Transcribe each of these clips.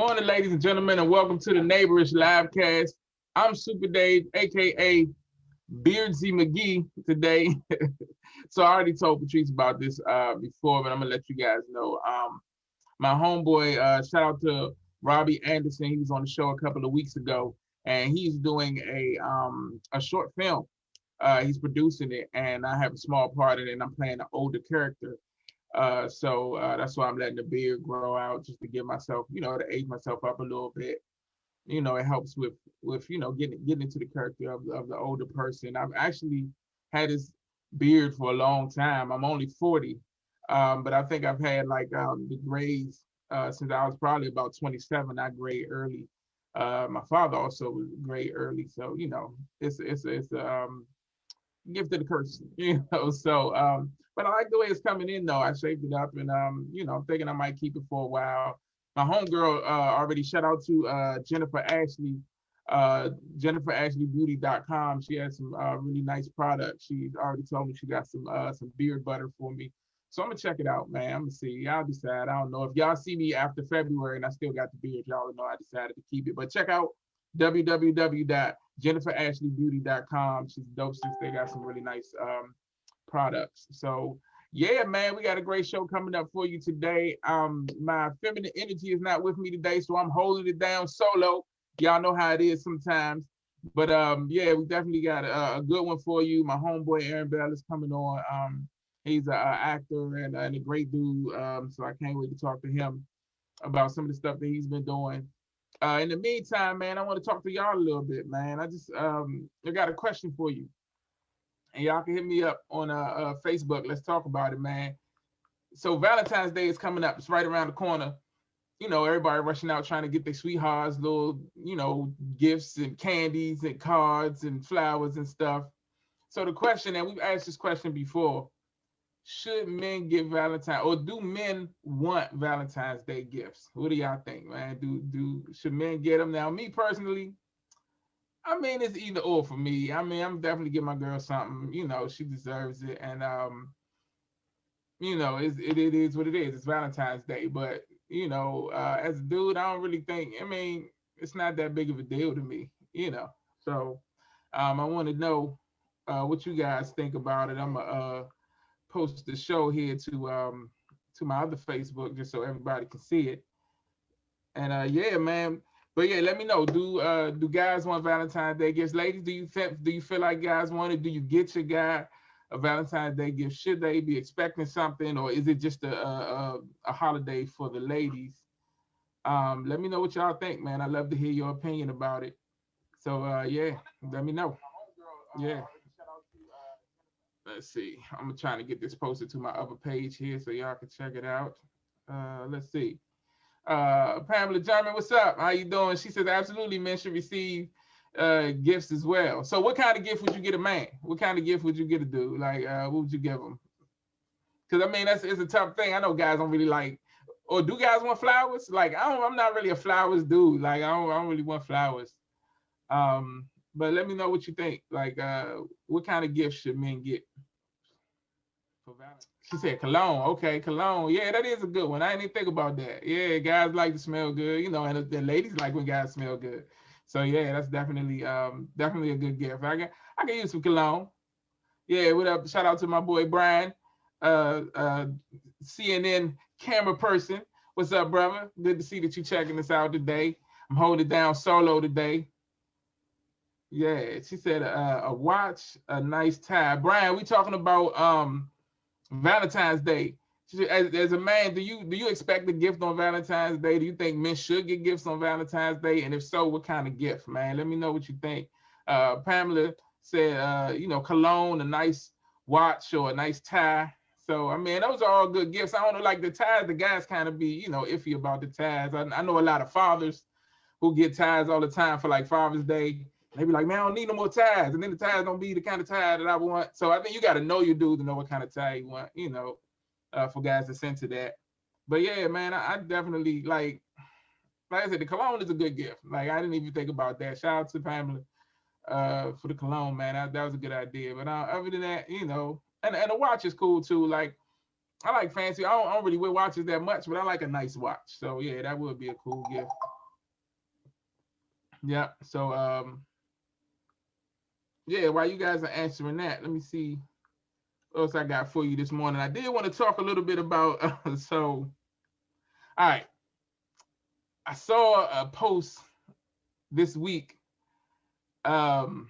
morning, ladies and gentlemen, and welcome to the Neighborish livecast. I'm Super Dave, aka Beardsy McGee today. So I already told Patrice about this before, but I'm gonna let you guys know. My homeboy, shout out to Robbie Anderson. He was on the show a couple of weeks ago, and he's doing a short film. He's producing it, and I have a small part in it. And I'm playing an older character. So that's why I'm letting the beard grow out just to give myself, to age myself up a little bit. It helps with getting into the character of the older person. I've actually had this beard for a long time. I'm only 40, but I think I've had like the grays since I was probably about 27. I grayed early. My father also was grayed early, so it's gift of the curse, So, but I like the way it's coming in though. I shaped it up, and I'm thinking I might keep it for a while. My homegirl already shout out to Jennifer Ashley, JenniferAshleyBeauty.com. She has some really nice products. She already told me she got some beard butter for me. So I'm gonna check it out, man. I'm gonna see. Y'all decide. I don't know if y'all see me after February and I still got the beard. Y'all know I decided to keep it. But check out www.JenniferAshleyBeauty.com. She's dope since they got some really nice products. So yeah, man, we got a great show coming up for you today. My feminine energy is not with me today, so I'm holding it down solo. Y'all know how it is sometimes. But yeah, we definitely got a good one for you. My homeboy Aaron Bell is coming on. He's an actor and a great dude. So I can't wait to talk to him about some of the stuff that he's been doing. In the meantime, man, I want to talk to y'all a little bit, man. I got a question for you. And y'all can hit me up on Facebook. Let's talk about it, man. So Valentine's Day is coming up. It's right around the corner. Everybody rushing out trying to get their sweethearts little, gifts and candies and cards and flowers and stuff. So the question, and we've asked this question before, should men get Valentine, or do men want Valentine's Day gifts? What do y'all think, man? Should men get them? Now, me personally, I mean, it's either or for me. I mean, I'm definitely giving my girl something. She deserves it, and it is what it is. It's Valentine's Day, but as a dude, I don't really think. I mean, it's not that big of a deal to me. So I want to know what you guys think about it. I'm gonna post the show here to my other Facebook just so everybody can see it. And yeah, man. But yeah, let me know. Do guys want Valentine's Day gifts? Ladies, do you feel like guys want it? Do you get your guy a Valentine's Day gift? Should they be expecting something, or is it just a holiday for the ladies? Let me know what y'all think, man. I love to hear your opinion about it. So yeah, let me know. Yeah. Let's see. I'm trying to get this posted to my other page here so y'all can check it out. Let's see. Pamela German, what's up? How you doing? She says absolutely men should receive gifts as well. So what kind of gift would you get a man? What kind of gift would you get a dude? Like what would you give him? Because I mean it's a tough thing. I know guys don't really like, or do guys want flowers? Like I'm not really a flowers dude. Like I don't really want flowers. But let me know what you think. Like what kind of gifts should men get for Valentine's? She said cologne. Okay, cologne. Yeah, that is a good one. I didn't even think about that. Yeah, guys like to smell good, and the ladies like when guys smell good. So yeah, that's definitely a good gift. I can use some cologne. Yeah, what up? Shout out to my boy Brian, CNN camera person. What's up, brother? Good to see that you checking us out today. I'm holding it down solo today. Yeah, she said a watch, a nice tie. Brian, we talking about Valentine's Day. As a man, do you expect a gift on Valentine's Day? Do you think men should get gifts on Valentine's Day? And if so, what kind of gift, man? Let me know what you think. Pamela said, cologne, a nice watch, or a nice tie. So, I mean, those are all good gifts. I don't know, like the ties, the guys kind of be, iffy about the ties. I know a lot of fathers who get ties all the time for like Father's Day. They be like, man, I don't need no more ties. And then the ties don't be the kind of tie that I want. So I think you got to know your dude to know what kind of tie you want, for guys to send to that. But yeah, man, I definitely like I said, the cologne is a good gift. Like I didn't even think about that. Shout out to Pamela for the cologne, man. That was a good idea. But other than that, and a watch is cool too. Like I like fancy. I don't really wear watches that much, but I like a nice watch. So yeah, that would be a cool gift. Yeah. So yeah, while you guys are answering that, let me see what else I got for you this morning. I did want to talk a little bit about so all right. I saw a post this week um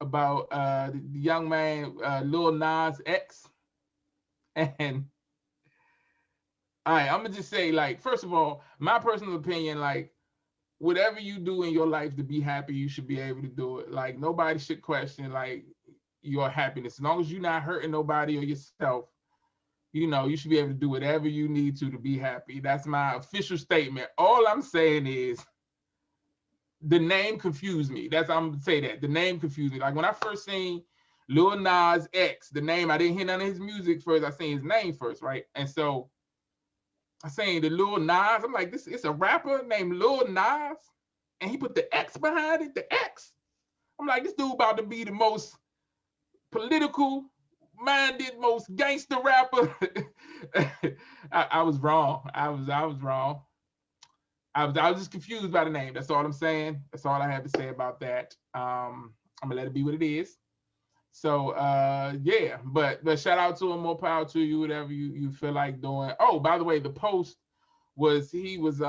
about the young man Lil Nas X. And all right, I'm gonna just say, like, first of all, my personal opinion, like, whatever you do in your life to be happy, you should be able to do it. Like, nobody should question like your happiness. As long as you're not hurting nobody or yourself, you know, you should be able to do whatever you need to be happy. That's my official statement. All I'm saying is the name confused me. That's I'm gonna say that. The name confused me. Like when I first seen Lil Nas X, the name, I didn't hear none of his music first. I seen his name first, right? And so I seen the Lil Nas. I'm like, this is a rapper named Lil Nas, and he put the X behind it. The X. I'm like, this dude about to be the most political minded, most gangster rapper. I was wrong. I was wrong. I was just confused by the name. That's all I'm saying. That's all I have to say about that. I'm gonna let it be what it is. So yeah, but shout out to him, more power to you, whatever you feel like doing. Oh, by the way, the post was the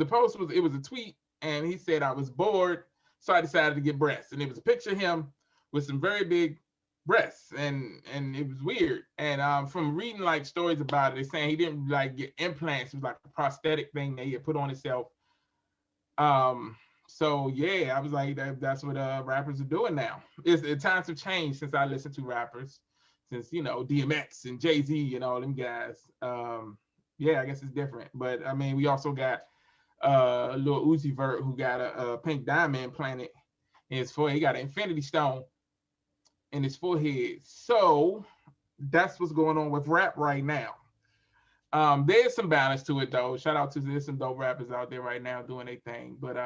post was, it was a tweet, and he said I was bored, so I decided to get breasts, and it was a picture of him with some very big breasts, and it was weird. And from reading like stories about it, they're saying he didn't like get implants. It was like a prosthetic thing that he had put on himself. Um, so yeah, I was like, that's what rappers are doing now. Times have changed since I listened to rappers, since you know DMX and Jay-Z and all them guys. Yeah, I guess it's different. But I mean, we also got Lil Uzi Vert, who got a pink diamond implanted in his forehead. He got an infinity stone in his forehead. So that's what's going on with rap right now. There's some balance to it though. Shout out to there's some dope rappers out there right now doing their thing. But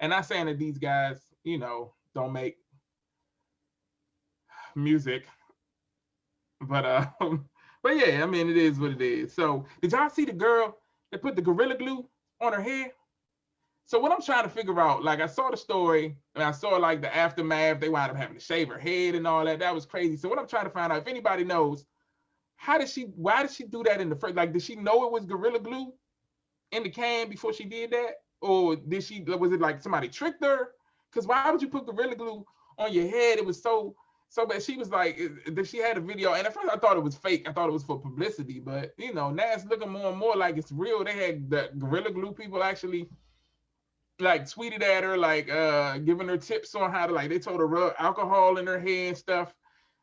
and not saying that these guys, you know, don't make music, but but yeah, I mean it is what it is. So did y'all see the girl that put the gorilla glue on her head? So what I'm trying to figure out, like I saw the story and I saw like the aftermath. They wound up having to shave her head and all that. That was crazy. So what I'm trying to find out, if anybody knows, why did she do that in the first? Like, did she know it was gorilla glue in the can before she did that, or was it like somebody tricked her? Because why would you put gorilla glue on your head? It was so bad. She was like, that she had a video, and at first I thought it was fake. I thought it was for publicity, but you know, now it's looking more and more like it's real. They had the gorilla glue people actually like tweeted at her, like giving her tips on how to, like, they told her rub alcohol in her hair and stuff,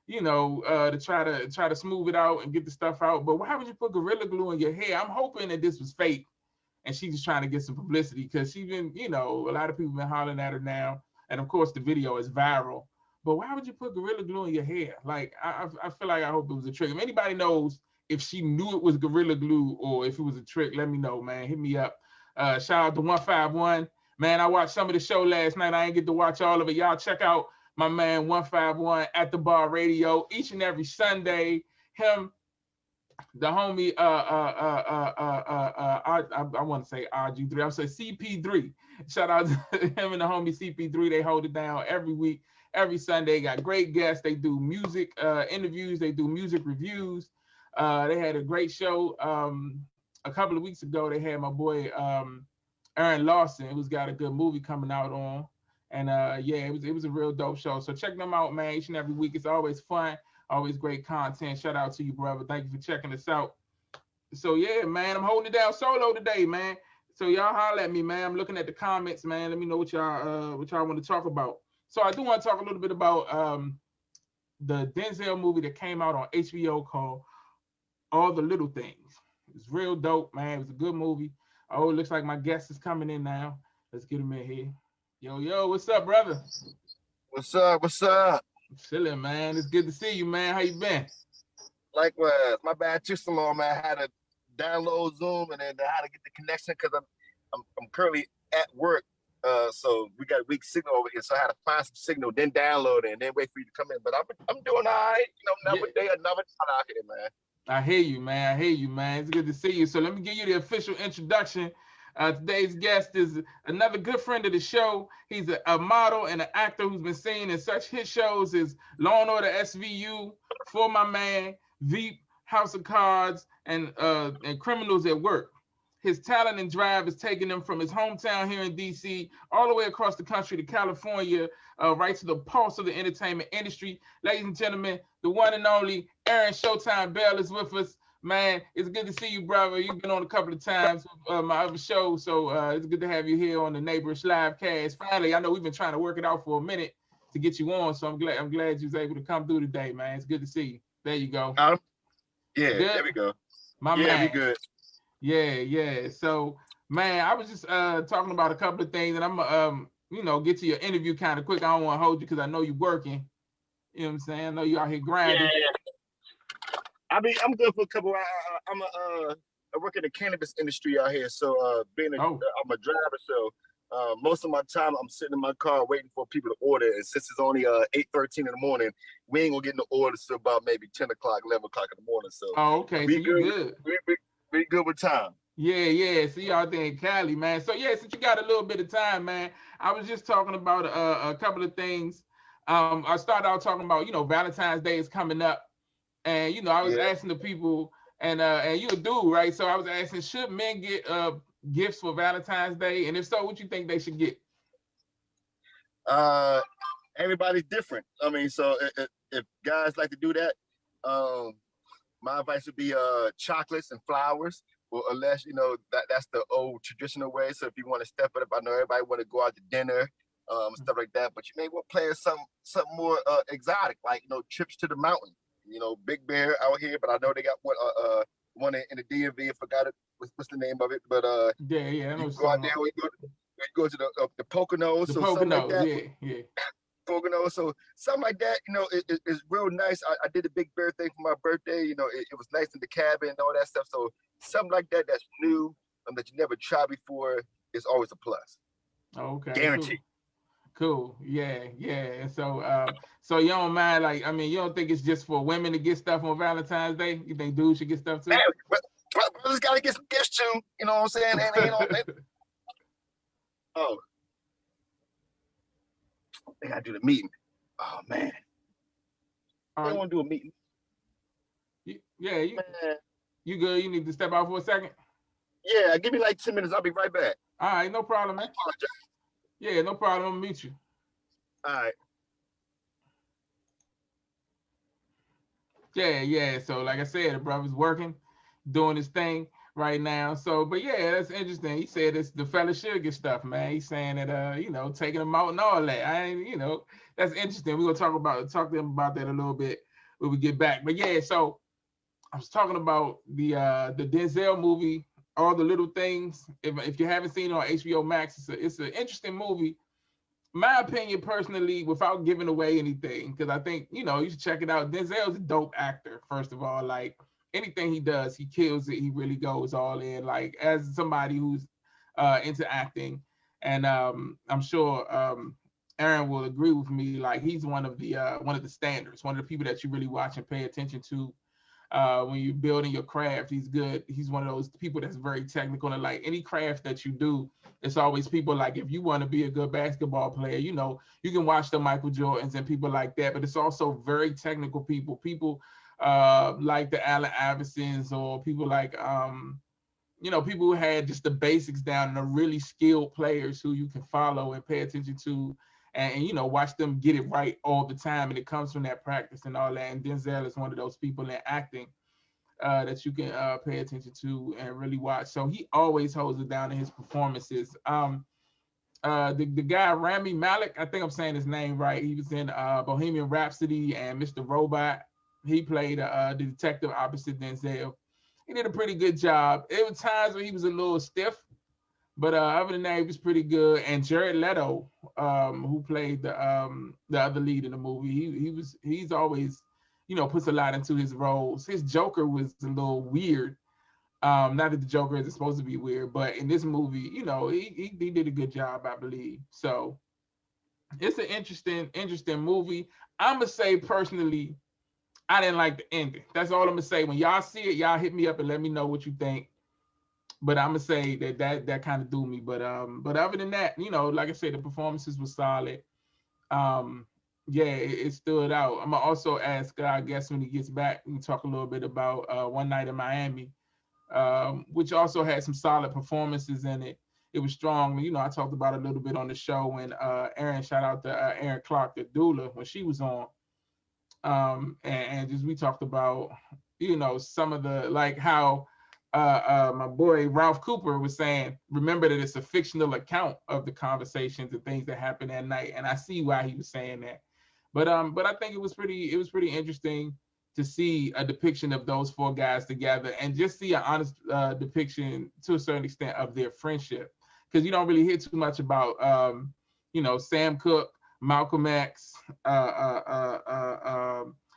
you know, to try to smooth it out and get the stuff out. But why would you put gorilla glue in your hair? I'm hoping that this was fake and she's just trying to get some publicity, because she's been, you know, a lot of people been hollering at her now, and of course the video is viral. But why would you put gorilla glue in your hair? Like, I feel like I hope it was a trick. If anybody knows if she knew it was gorilla glue or if it was a trick, let me know, man. Hit me up. Shout out to 151. Man, I watched some of the show last night. I ain't get to watch all of it. Y'all check out my man 151 at the bar radio each and every Sunday. Him, the homie, I want to say RG3. I'm saying CP3. Shout out to him and the homie CP3. They hold it down every week, every Sunday. Got great guests. They do music interviews. They do music reviews. They had a great show a couple of weeks ago. They had my boy Aaron Lawson, who's got a good movie coming out on. And yeah, it was a real dope show. So check them out, man, each and every week. It's always fun, always great content. Shout out to you, brother. Thank you for checking us out. So yeah, man, I'm holding it down solo today, man. So y'all holler at me, man. I'm looking at the comments, man. Let me know what y'all want to talk about. So I do want to talk a little bit about the Denzel movie that came out on HBO called All the Little Things. It was real dope, man. It was a good movie. Oh, it looks like my guest is coming in now. Let's get him in here. Yo, what's up, brother? What's up? What's up? I'm chilling, man. It's good to see you, man. How you been? Likewise. My bad too so long, man. I had to download Zoom and then I had to get the connection because I'm currently at work. So we got a weak signal over here. So I had to find some signal, then download it, and then wait for you to come in. But I'm doing all right. You know, another day, another time out here, man. I hear you, man. It's good to see you. So let me give you the official introduction Today's guest is another good friend of the show. He's a model and an actor who's been seen in such hit shows as Law and Order SVU, For My Man, Veep, House of Cards, and Criminals at Work. His talent and drive is taking him from his hometown here in DC all the way across the country to California, right to the pulse of the entertainment industry. Ladies and gentlemen, the one and only Aaron ShowTime Bell is with us. Man, it's good to see you, brother. You've been on a couple of times with my other show, so it's good to have you here on the Neighborish live cast. Finally, I know we've been trying to work it out for a minute to get you on, so I'm glad you was able to come through today, man. It's good to see you. There you go. Yeah, there we go. My man. We good. Yeah. So, man, I was just talking about a couple of things, and I'm get to your interview kind of quick. I don't want to hold you because I know you're working. You know what I'm saying? I know you out here grinding. Yeah. I'm good for a couple. I work in the cannabis industry out here, so I'm a driver. So most of my time I'm sitting in my car waiting for people to order. And since it's only 8:13 in the morning, we ain't gonna get no orders till about maybe 10 o'clock, 11 o'clock in the morning. So okay, so you good. We good with time. Yeah. See y'all there in Cali, man. So yeah, since you got a little bit of time, man, I was just talking about a couple of things. I started out talking about Valentine's Day is coming up. And I was asking the people, and you're a dude, right? So I was asking, should men get gifts for Valentine's Day? And if so, what you think they should get? Everybody's different. I mean, so if guys like to do that, my advice would be chocolates and flowers, or unless that's the old traditional way. So if you want to step it up, I know everybody want to go out to dinner, stuff like that. But you may want to play something more exotic, like trips to the mountain. Big Bear out here, but I know they got one in the DMV. I forgot it. What's the name of it? But yeah, I know. You go out there. We go to the Poconos. The so Poconos, something like that. Yeah. Poconos. So something like that. It's real nice. I did a Big Bear thing for my birthday. It was nice in the cabin and all that stuff. So something like that that's new that you never tried before is always a plus. Okay. Guaranteed. Cool. Yeah. So you don't mind, you don't think it's just for women to get stuff on Valentine's Day? You think dudes should get stuff too? Man, brothers got to get some gifts too. You know what I'm saying? Oh, they got to do the meeting. Oh man, I don't want to do a meeting. You good? You need to step out for a second? Yeah, give me like 10 minutes. I'll be right back. All right, no problem, man. Yeah, no problem. I'm gonna meet you. All right. Yeah. So like I said, the brother's working, doing his thing right now. So, but yeah, that's interesting. He said it's the fella should get stuff, man. He's saying that taking them out and all that. That's interesting. We're gonna talk to him about that a little bit when we get back. But yeah, so I was talking about the Denzel movie, All the Little Things. If you haven't seen it on HBO Max, it's an interesting movie. My opinion, personally, without giving away anything, because I think you should check it out. Denzel's a dope actor. First of all, like anything he does, he kills it. He really goes all in. Like as somebody who's into acting, and I'm sure Aaron will agree with me. Like he's one of the standards, one of the people that you really watch and pay attention to. When you're building your craft, he's good. He's one of those people that's very technical, and like any craft that you do, it's always people like if you want to be a good basketball player, you can watch the Michael Jordans and people like that, but it's also very technical people like the Allen Iversons, or people like people who had just the basics down and are really skilled players who you can follow and pay attention to, and watch them get it right all the time, and it comes from that practice and all that. And Denzel is one of those people in acting that you can pay attention to and really watch. So he always holds it down in his performances. The guy Rami Malek, I think I'm saying his name right. He was in Bohemian Rhapsody and Mr. Robot. He played the detective opposite Denzel. He did a pretty good job. There were times where he was a little stiff, but other than that, he was pretty good. And Jared Leto, who played the other lead in the movie, he's always, puts a lot into his roles. His Joker was a little weird. Not that the Joker isn't supposed to be weird, but in this movie, he did a good job, I believe. So it's an interesting movie. I'm gonna say personally, I didn't like the ending. That's all I'm gonna say. When y'all see it, y'all hit me up and let me know what you think. but I'm gonna say that kind of threw me. But other than that, like I said, the performances were solid. Um, yeah, it stood out. I'm gonna also ask, I guess when he gets back, we can talk a little bit about One Night in Miami, which also had some solid performances in it. It was strong. I talked about it a little bit on the show when Aaron, shout out to Aaron Clark, the doula, when she was on. And just we talked about, some of the, like how my boy Ralph Cooper was saying, remember that it's a fictional account of the conversations and things that happened that night. And I see why he was saying that. But I think it was pretty interesting to see a depiction of those four guys together and just see an honest depiction to a certain extent of their friendship. Because you don't really hear too much about Sam Cooke, Malcolm X,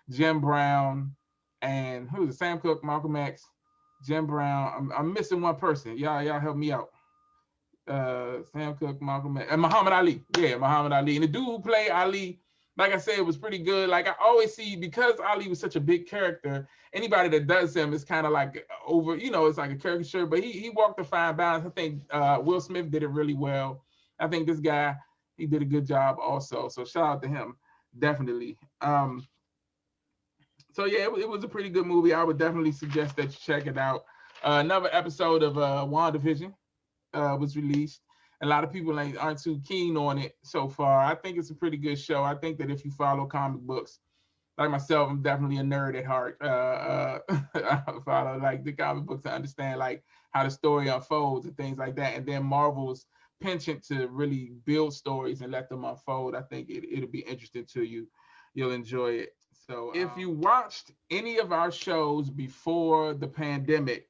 Jim Brown, and who is it? Sam Cooke, Malcolm X, Jim Brown. I'm missing one person. Y'all help me out. Sam Cooke, Malcolm X, and Muhammad Ali. Yeah, Muhammad Ali. And the dude who played Ali, like I said, was pretty good. Like I always see, because Ali was such a big character, anybody that does him is kind of like over, it's like a caricature, but he walked a fine balance. I think Will Smith did it really well. I think this guy, he did a good job also. So shout out to him, definitely. So yeah, it was a pretty good movie. I would definitely suggest that you check it out. Another episode of WandaVision was released. A lot of people aren't too keen on it so far. I think it's a pretty good show. I think that if you follow comic books, like myself, I'm definitely a nerd at heart. I follow like the comic books to understand like how the story unfolds and things like that. And then Marvel's penchant to really build stories and let them unfold. I think it'll be interesting to you. You'll enjoy it. So if you watched any of our shows before the pandemic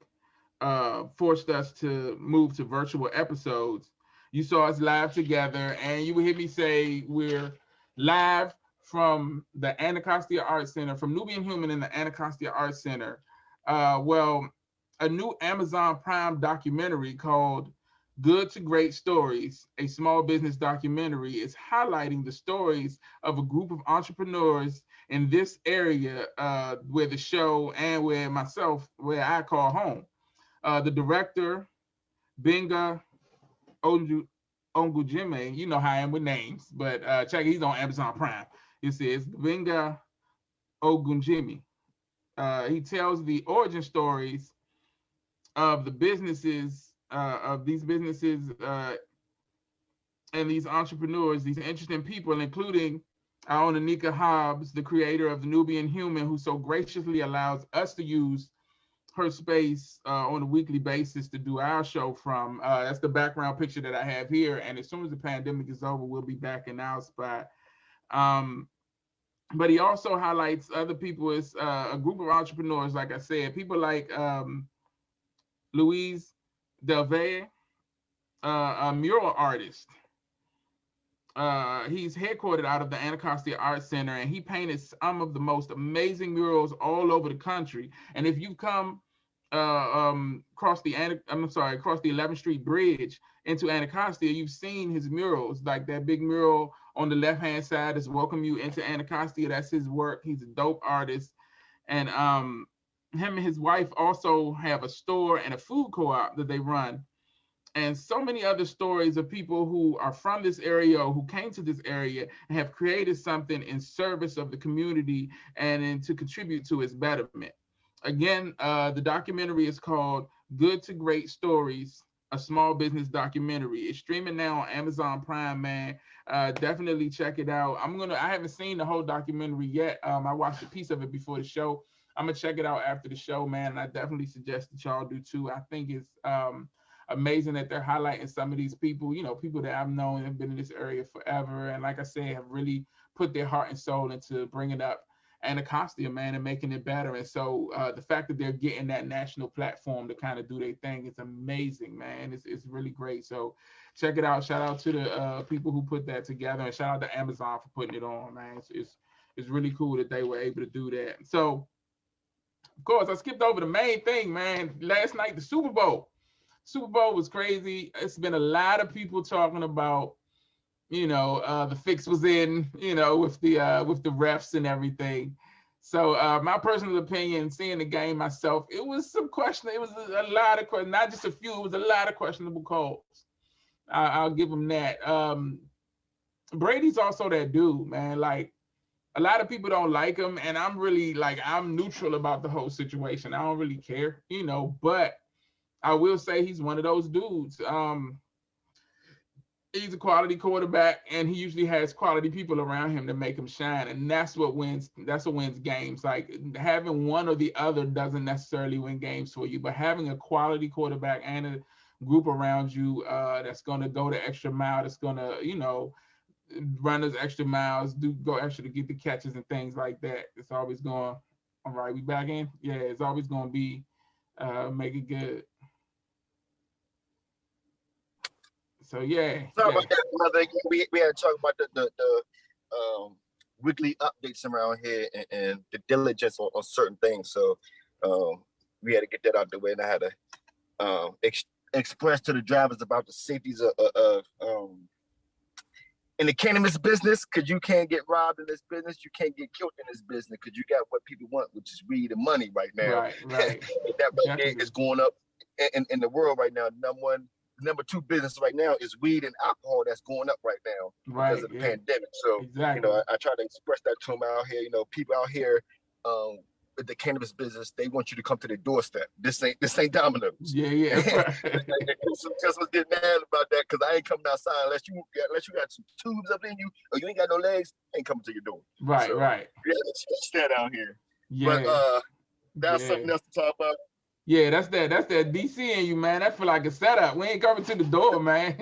forced us to move to virtual episodes, you saw us live together, and you would hear me say we're live from the Anacostia Arts Center, from Nubian Human in the Anacostia Arts Center. Well, a new Amazon Prime documentary called Good to Great Stories, a small business documentary, is highlighting the stories of a group of entrepreneurs in this area where the show and where I call home. The director, Benga Ongujime, you know how I am with names, but check it, he's on Amazon Prime. It says Benga Ogunjimi. He tells the origin stories of the businesses, of these businesses and these entrepreneurs, these interesting people, including our own Anika Hobbs, the creator of the Nubian Human, who so graciously allows us to use her space on a weekly basis to do our show from. That's the background picture that I have here. And as soon as the pandemic is over, we'll be back in our spot. But he also highlights other people as a group of entrepreneurs, like I said, people like Louise Delvey, a mural artist. He's headquartered out of the Anacostia Art Center, and he painted some of the most amazing murals all over the country. And if you've come across the 11th Street Bridge into Anacostia, you've seen his murals, like that big mural on the left-hand side is Welcome You into Anacostia. That's his work. He's a dope artist. And him and his wife also have a store and a food co-op that they run. And so many other stories of people who are from this area or who came to this area and have created something in service of the community and to contribute to its betterment. Again, the documentary is called Good to Great Stories, a small business documentary. It's streaming now on Amazon Prime, man. Definitely check it out. I haven't seen the whole documentary yet. I watched a piece of it before the show. I'm gonna check it out after the show, man. And I definitely suggest that y'all do too. I think it's amazing that they're highlighting some of these people, people that I've known and have been in this area forever. And like I said, have really put their heart and soul into bringing up Anacostia, man, and making it better. And so the fact that they're getting that national platform to kind of do their thing is amazing, man. It's really great. So check it out. Shout out to the people who put that together, and shout out to Amazon for putting it on, man. It's really cool that they were able to do that. So, of course, I skipped over the main thing, man. Last night, the Super Bowl. Super Bowl was crazy. It's been a lot of people talking about, the fix was in, with the refs and everything. So my personal opinion, seeing the game myself, it was some question. It was a lot of questions, not just a few. It was a lot of questionable calls. I'll give him that. Brady's also that dude, man. Like a lot of people don't like him, and I'm really like I'm neutral about the whole situation. I don't really care, But I will say he's one of those dudes. He's a quality quarterback, and he usually has quality people around him to make him shine, and that's what wins. That's what wins games. Like having one or the other doesn't necessarily win games for you, but having a quality quarterback and a group around you that's going to go the extra mile, that's going to run those extra miles, go extra to get the catches and things like that. It's always going. All right, we back in. Yeah, it's always going to be make it good. So yeah. Sorry about that, brother. We had to talk about the weekly updates around here and the diligence on certain things. So we had to get that out the way, and I had to express to the drivers about the safeties of in the cannabis business, because you can't get robbed in this business, you can't get killed in this business, because you got what people want, which is weed and money right now. Right. That right there is going up in the world right now. Number two business right now is weed and alcohol that's going up right now because of the pandemic. So, exactly. I try to express that to them out here. People out here with the cannabis business, they want you to come to their doorstep. This ain't Domino's. Yeah. Some customers get mad about that because I ain't coming outside unless you got some tubes up in you or you ain't got no legs. I ain't coming to your door. Right. Yeah, it's that out here. Yeah. But that's something else to talk about. Yeah, that's that DC in you, man. That feel like a setup. We ain't coming to the door, man.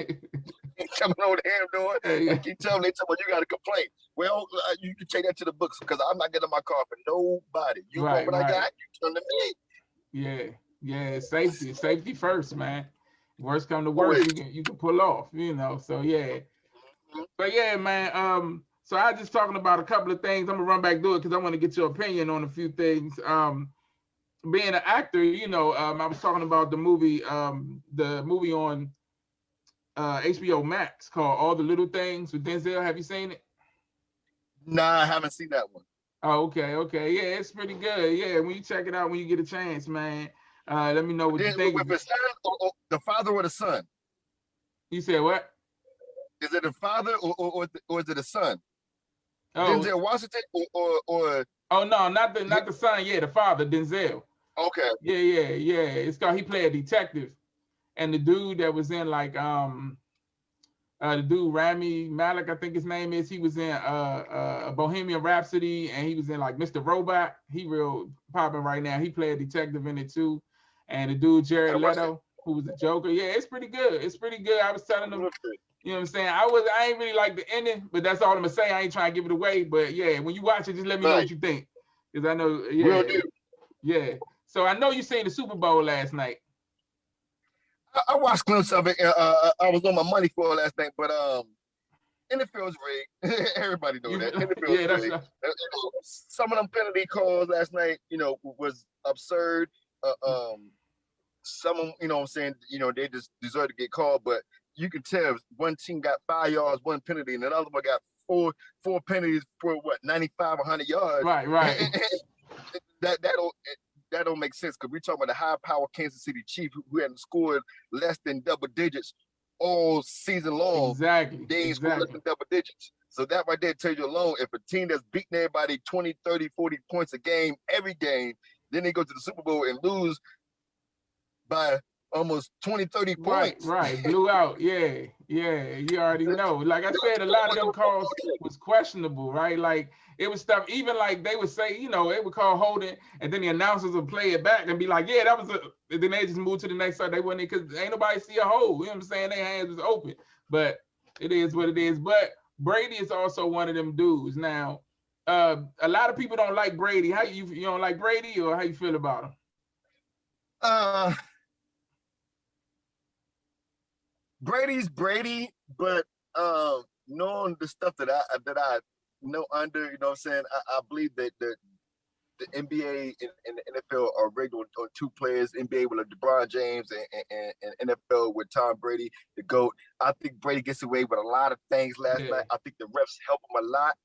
Coming over the damn door. I keep telling them, you got to complain. Well, you can take that to the books because I'm not getting my car for nobody. You want what I got, you turn to me. Yeah. Safety first, man. Worst come to worst, you can pull off, So yeah. But yeah, man. So I just talking about a couple of things. I'm gonna run back through it because I want to get your opinion on a few things. Being an actor, I was talking about the movie on HBO Max called All the Little Things with Denzel. Have you seen it? Nah, I haven't seen that one. Oh, okay. Yeah, it's pretty good. Yeah, when you check it out when you get a chance, man. Let me know what you think. With the son or the father or the son? You said what? Is it the father or is it the son? Oh. Denzel Washington or Oh no, not the son. Yeah, the father, Denzel. Okay. Yeah. It's called. He played a detective, and the dude that was in like the dude Rami Malek, I think his name is. He was in Bohemian Rhapsody, and he was in like Mr. Robot. He real popping right now. He played a detective in it too, and the dude Jared Leto, who was the Joker. Yeah, it's pretty good. I was telling them. You know what I'm saying? I ain't really like the ending, but that's all I'm gonna say. I ain't trying to give it away, but yeah, when you watch it, just let me know what you think, because I know. Yeah. So I know you seen the Super Bowl last night. I watched glimpses of it. I was on my money for it last night, but NFL's rigged. Everybody knows that. NFL's rigged. Some of them penalty calls last night, was absurd. Some of them, what I'm saying, they just deserve to get called, but you can tell one team got 5 yards, one penalty, and another one got four penalties for 95, 100 yards. Right. That don't make sense because we're talking about the high-power Kansas City Chiefs who hadn't scored less than double digits all season long. Exactly. They ain't scored less than double digits. So that right there tells you alone, if a team that's beating everybody 20, 30, 40 points a game, every game, then they go to the Super Bowl and lose by almost 20, 30 points. Right. Blew out. Yeah. You already know. Like I said, a lot of them calls was questionable, right? Like it was stuff, even like they would say, they would call holding, and then the announcers would play it back and be like, yeah, that was then they just moved to the next side. They wouldn't, because ain't nobody see a hold. You know what I'm saying? Their hands was open. But it is what it is. But Brady is also one of them dudes. Now, a lot of people don't like Brady. How you don't like Brady, or how you feel about him? Brady's Brady, but knowing the stuff that I know under, what I'm saying, I believe that the NBA and the NFL are rigged on two players, NBA with LeBron James and NFL with Tom Brady, the GOAT. I think Brady gets away with a lot of things last night. I think the refs help him a lot.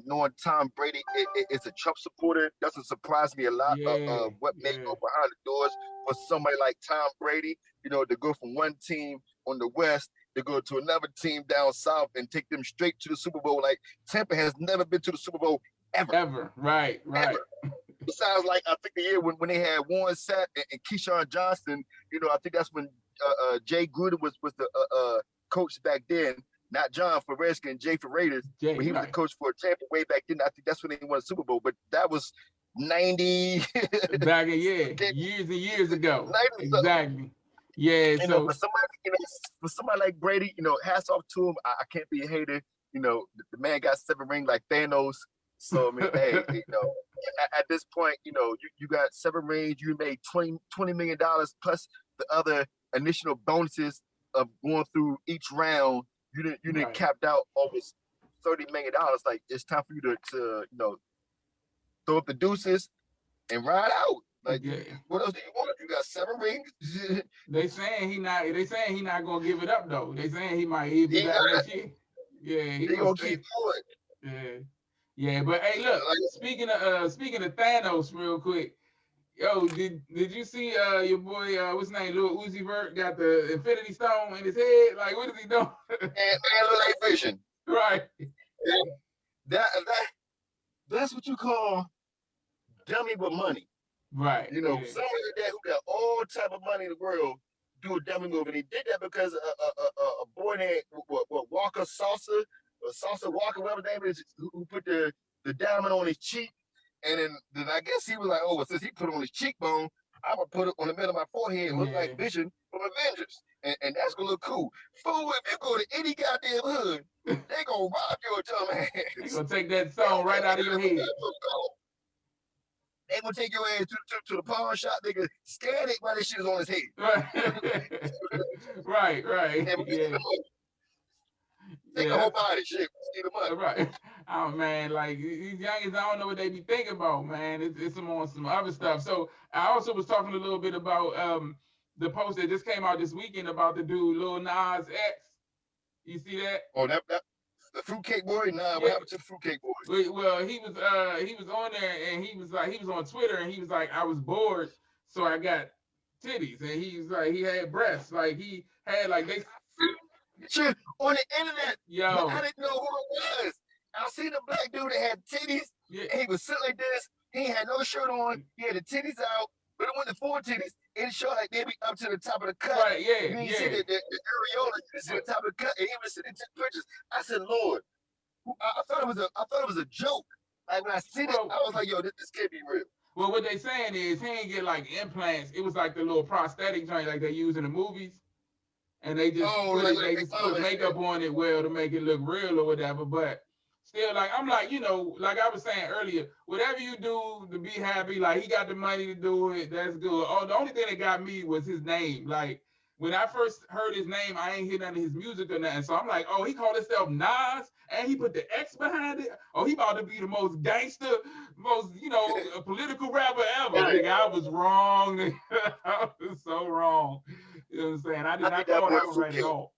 knowing Tom Brady is a Trump supporter doesn't surprise me a lot. Yeah, What may yeah, go behind the doors for somebody like Tom Brady, to go from one team on the West to go to another team down south and take them straight to the Super Bowl. Like Tampa has never been to the Super Bowl ever. ever. Right, right. Ever. Besides, like I think the year when they had Warren Sapp and Keyshawn Johnson, I think that's when Jay Gruden was the coach back then. Not John for Redskins, Jay for Raiders. Jay, But he was the right. coach for Tampa way back then. I think that's when they won the Super Bowl. But that was 90. Back in years and years ago. 90 something. Exactly. Yeah. So for somebody like Brady, hats off to him. I can't be a hater. The man got 7 rings like Thanos. So I mean, hey, at this point, you got 7 rings. You made $20 million plus the other initial bonuses of going through each round. You didn't right. capped out almost $30 million. Like it's time for you to throw up the deuces and ride out. Like what else do you want? You got 7 rings. They saying he not gonna give it up though. They saying he might be back next year. Yeah, he gonna keep going. Yeah. But hey, look. Speaking of Thanos, real quick. Yo, did you see your boy what's his name, Lil Uzi Vert got the Infinity Stone in his head? Like, what is he doing? Man, look like vision. Right. That's what you call dummy with money. Right. Somebody like that who got all type of money in the world do a dummy move, and he did that because a boy named Walker Salsa or Salsa Walker, whatever his name is, who put the diamond on his cheek. And then I guess he was like, oh, well, since he put it on his cheekbone, I'm going to put it on the middle of my forehead and look like Vision from Avengers. And that's going to look cool. Fool, if you go to any goddamn hood, they going to rob your dumb ass. They going to take that song right out of your head. They going to take your ass to the pawn shop. They can scan it while this shit is on his head. Right. Yeah. Take the whole body, shit. See the money. Right. Oh man, like these youngins, I don't know what they be thinking about, man. It's on some other stuff. So I also was talking a little bit about the post that just came out this weekend about the dude Lil Nas X. You see that? Oh, that the fruitcake boy? Nah, what happened to the fruitcake boy? Well, he was on there and he was on Twitter and he was like, I was bored, so I got titties, and he was like, he had breasts, like he had like they. Shit, on the internet, yo, I didn't know who it was. I seen a black dude that had titties, and he was sitting like this. He had no shirt on. He had the titties out, but it wasn't 4 titties. It showed like they be up to the top of the cut. Right, yeah. You see the areola, you see the top of the cut, and he was sitting in pictures. I said, Lord, I thought it was a joke. Like when I seen it, I was like, yo, this can't be real. Well, what they saying is he ain't get like implants. It was like the little prosthetic joint like they use in the movies. And they just put makeup on it to make it look real or whatever. But still, like I'm like, like I was saying earlier, whatever you do to be happy, like he got the money to do it, that's good. Oh, the only thing that got me was his name. Like when I first heard his name, I ain't hear none of his music or nothing. So I'm like, oh, he called himself Nas and he put the X behind it. Oh, he about to be the most gangster, most, political rapper ever. Nigga, I was wrong. I was so wrong. You know what I'm saying? I did not call him right at all.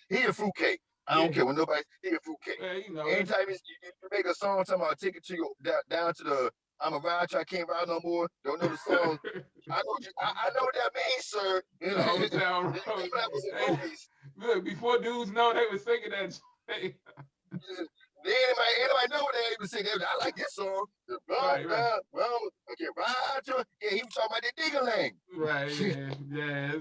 He a fruitcake. I don't care when nobody. He a fruitcake. Anytime you make a song talking about take it to you down to the I'm a ride, I can't ride no more. Don't know the song. I know what that means, sir. Look, before dudes know they was singing that shit. Anybody know what they even sing? I like this song. Right. Okay, ride to it. Yeah, he was talking about that digger-lang. Right, yes.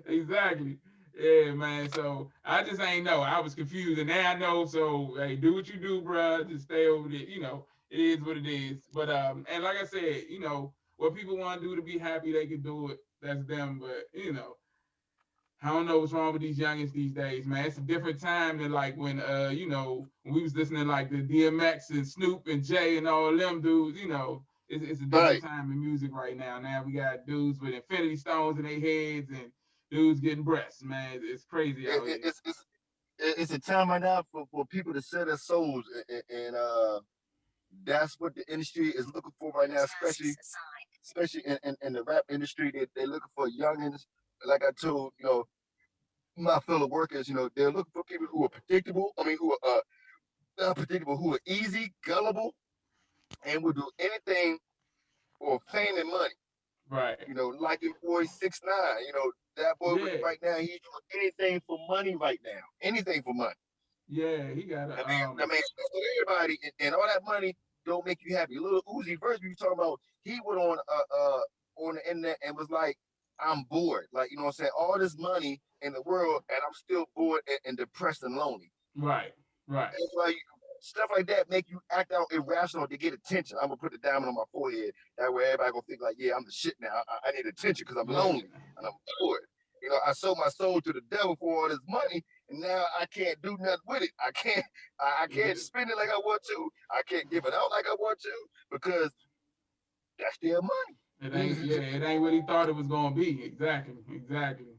Exactly. Yeah, man. So I just ain't know. I was confused, and now I know. So hey, do what you do, bro. Just stay over there. It is what it is. But and like I said, what people want to do to be happy, they can do it. That's them. But I don't know what's wrong with these youngins these days, man. It's a different time than like when when we was listening like the DMX and Snoop and Jay and all them dudes. It's a different time in music right now. Now we got dudes with infinity stones in their heads and dudes getting breasts, man. It's crazy out here. It's a time right now for people to sell their souls, and that's what the industry is looking for right now, especially in the rap industry. They're looking for youngins. Like I told my fellow workers, they're looking for people who are predictable. I mean, who are unpredictable, who are easy, gullible, and will do anything for fame and money. Right. Like your boy 6ix9ine. That boy Yeah. right now, he's doing anything for money right now. Anything for money. Yeah. He got I a mean, I mean, everybody and all that money don't make you happy. Little Uzi first we were talking about, he went on the internet and was like, I'm bored. Like, what I'm saying? All this money in the world and I'm still bored and depressed and lonely. right. Right. It's like stuff like that make you act out irrational to get attention. I'm gonna put the diamond on my forehead. That way everybody gonna think like, yeah, I'm the shit now. I need attention because I'm Yeah. lonely and I'm bored. I sold my soul to the devil for all this money, and now I can't do nothing with it. I can't spend it like I want to. I can't give it out like I want to because that's their It ain't. money. Yeah. It ain't what he thought it was gonna be. Exactly. Exactly.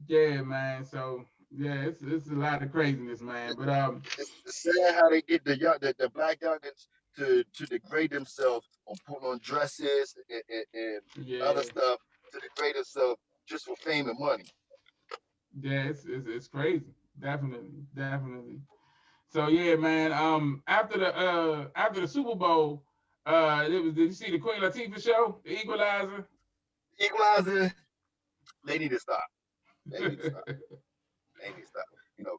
Yeah, man. So yeah, it's a lot of craziness, man. But It's sad how they get the black youngins to degrade themselves on putting on dresses and other yeah, stuff to degrade themselves just for fame and money. yeah, it's crazy. Definitely, definitely. So yeah, man. After the Super Bowl, it was. Did you see the Queen Latifah show, The Equalizer? Equalizer, they need to stop. They need to stop. They need to stop.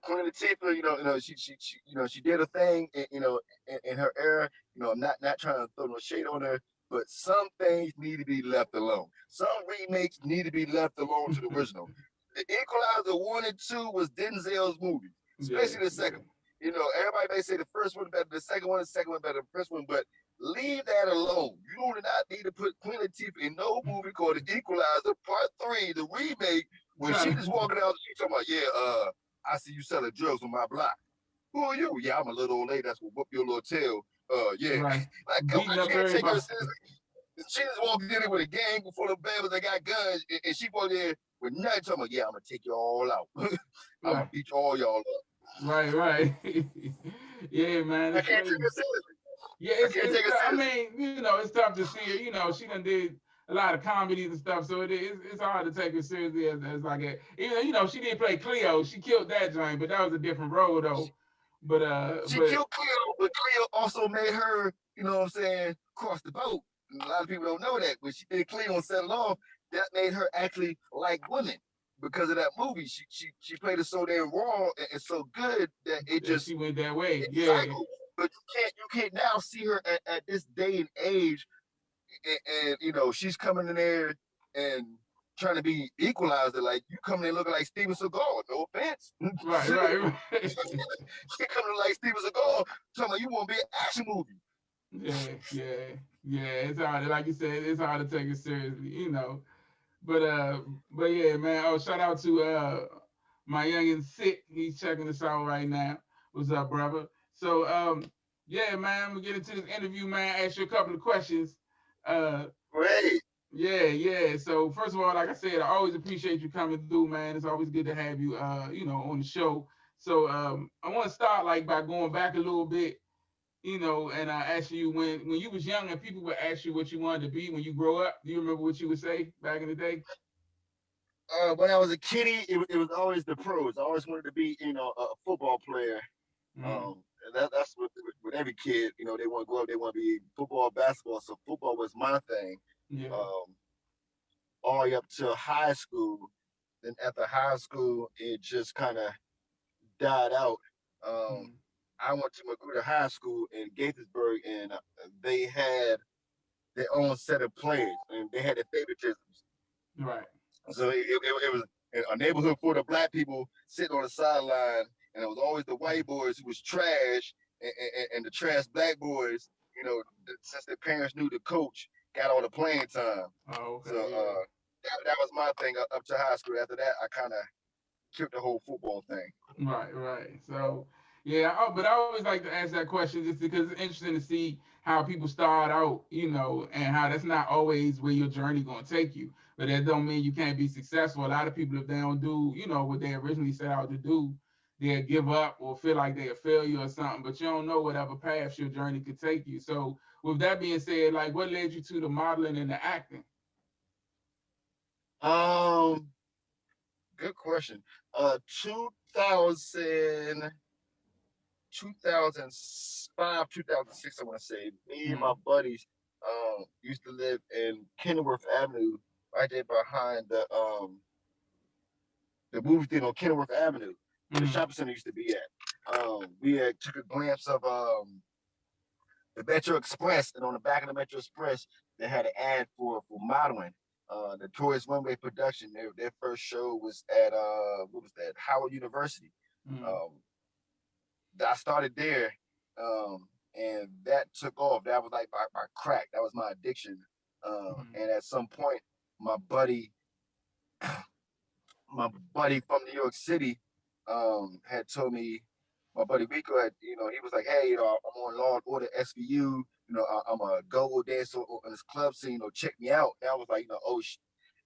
Queen Latifah, she did a thing, in her era. I'm not trying to throw no shade on her, but some things need to be left alone. Some remakes need to be left alone to the original. The Equalizer 1 and 2 was Denzel's movie, yeah, especially the yeah. second one. Everybody may say the first one better, the second one better, the first one, but leave that alone. You do not need to put Queen Latifah in no movie called The Equalizer Part 3, the remake, when she Trying just walking out the street talking about, yeah, I see you selling drugs on my block. Who are you? Yeah, I'm a little old lady that's gonna whoop your little tail. Yeah. right, Like, come beating on, you up can't take her everybody. seriously. She just walked in there with a gang full of babes that got guns, and she walked in with nothing. Talking about, yeah, I'm gonna take you all out. I'm gonna Right, beat all y'all up. right, right. Yeah, man, I it's can't take crazy. her seriously. Yeah, I can't take her I seriously. mean, it's tough to see her. She done did a lot of comedies and stuff, so it's hard to take her seriously as like a, even though, she did play Cleo. She killed that joint, but that was a different role though. She But killed Cleo, but Cleo also made her, what I'm saying, cross the boat. And a lot of people don't know that. When she did Cleo and settled off, that made her actually like women because of that movie. She played it so damn raw and so good that it yeah, just she went that way. it Yeah, cycles. But you can't now see her at this day and age, and she's coming in there and trying to be equalizer. Like, you coming in looking like Steven Seagal. No offense. right, She right, right. coming in like Steven Seagal, talking about you want to be an action movie. Yeah, yeah, yeah. It's hard, like you said, it's hard to take it seriously. But yeah, man. Oh, shout out to my youngin' Sick. He's checking us out right now. What's up, brother? So yeah, man, we get into this interview, man. Ask you a couple of questions. Uh Right. yeah. So first of all, like I said, I always appreciate you coming through, man. It's always good to have you on the show. So I want to start like by going back a little bit, and I ask you when you was young and people would ask you what you wanted to be when you grow up. Do you remember what you would say back in the day? When I was a kiddie, it was always the pros. I always wanted to be, a football player. Mm, That's with every kid. They want to go up, they want to be football, basketball. So football was my thing. yeah. Um, all the way up to high school. Then after high school, it just kind of died out. Um, Mm, I went to Magruder High School in Gaithersburg, and they had their own set of players, and they had their favoritisms. right. So it was a neighborhood full of black people sitting on the sideline, and it was always the white boys who was trash, and the trash black boys, since their parents knew the coach, got all the playing time. Oh, So okay, yeah. that was my thing up to high school. After that, I kind of killed the whole football thing. Right, right. So, yeah, but I always like to ask that question just because it's interesting to see how people start out, and how that's not always where your journey gonna take you. But that don't mean you can't be successful. A lot of people, if they don't do, what they originally set out to do, they'll give up or feel like they're a failure or something. But you don't know whatever path your journey could take you. So, with that being said, like, what led you to the modeling and the acting? Um, Good question. 2000. 2005, 2006, I want to say. Me and my Mm, buddies used to live in Kenilworth Avenue, right there behind the movie theater on Kenilworth Avenue, where the mm, shopping center used to be at. We had took a glimpse of the Metro Express, and on the back of the Metro Express, they had an ad for modeling. The Toys Runway production. Their first show was at what was that? Howard University. mm, Um, I started there, and that took off. That was like my crack. That was my addiction. mm, And at some point, my buddy, my buddy from New York City, had told me. My buddy Rico had, he was like, "Hey, I'm on Law and Order SVU. I'm a go-go dancer on this club scene. Check me out." And I was like, oh,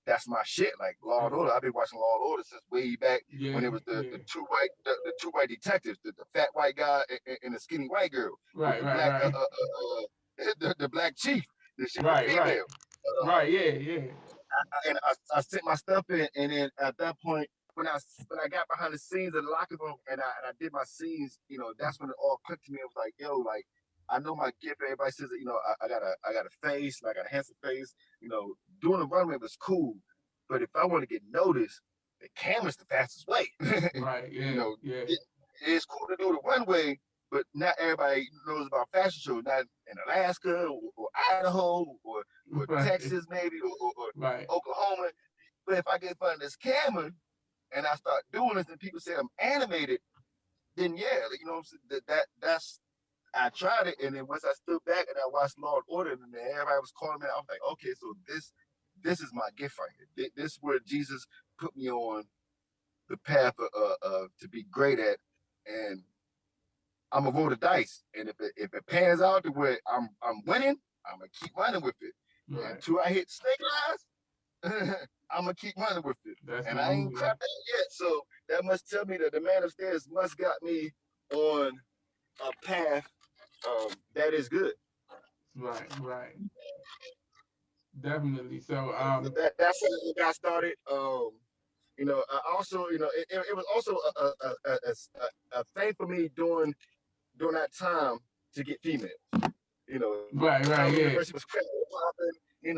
that's my shit. Like Law and mm. Order. I've been watching Law and Order since way back Yeah, when it was the yeah. the two white the two white detectives, the fat white guy and the skinny white girl with Right, the right, black right. the black chief. She was Right, right. female. Right, yeah, yeah. And I sent my stuff in, and then at that point, when I got behind the scenes of the locker room and I did my scenes, that's when it all clicked to me. It was like, yo, like I know my gift. Everybody says that, I got a face, I got a handsome face. Doing the runway was cool, but if I want to get noticed, the camera's the fastest way. Right, you yeah, know, yeah. it, it's cool to do the runway, but not everybody knows about fashion shows. Not in Alaska or Idaho or Right, Texas maybe right. or Oklahoma. But if I get in front of this camera and I start doing this and people say I'm animated, then yeah, that's I tried it, and then once I stood back and I watched Law and Order, and then everybody was calling me, I was like, okay, so this is my gift right here. This is where Jesus put me on the path of to be great at, and I'm gonna roll the dice. And if it pans out to where I'm winning, I'm gonna keep running with it Right. until I hit snake eyes. I'm gonna keep running with it, That's the and I ain't move, yeah. crapped out yet. So that must tell me that the man upstairs must got me on a path that is good. Right, right. Definitely. So, So that's how it got started. I also, it was also a thing for me during that time to get female. right, right, Howard yeah. University was crazy popping. I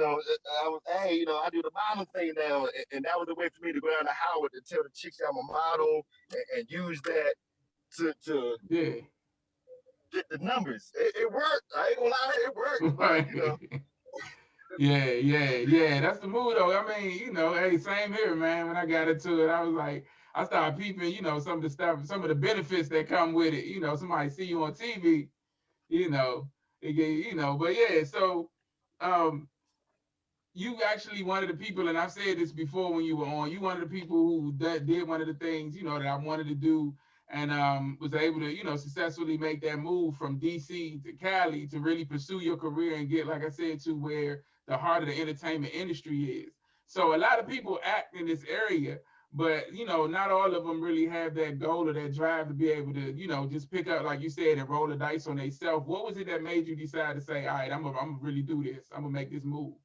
was, hey, I do the model thing now, and that was the way for me to go down to Howard and tell the chicks I'm a model and use that to Yeah. get the numbers. It worked. I ain't gonna lie, it worked. But Right. Yeah, yeah, yeah. That's the mood though. I mean, hey, same here, man. When I got into it, I was like, I started peeping, some of the stuff, some of the benefits that come with it. Somebody see you on TV, you know, it get, but yeah, so um you actually one of the people, and I've said this before when you were on, you one of the people who did one of the things, that I wanted to do, and was able to, successfully make that move from DC to Cali to really pursue your career and get, like I said, to where the heart of the entertainment industry is. So a lot of people act in this area, but not all of them really have that goal or that drive to be able to, just pick up, like you said, and roll the dice on themselves. What was it that made you decide to say, all right, I'm gonna really do this. I'm gonna make this move.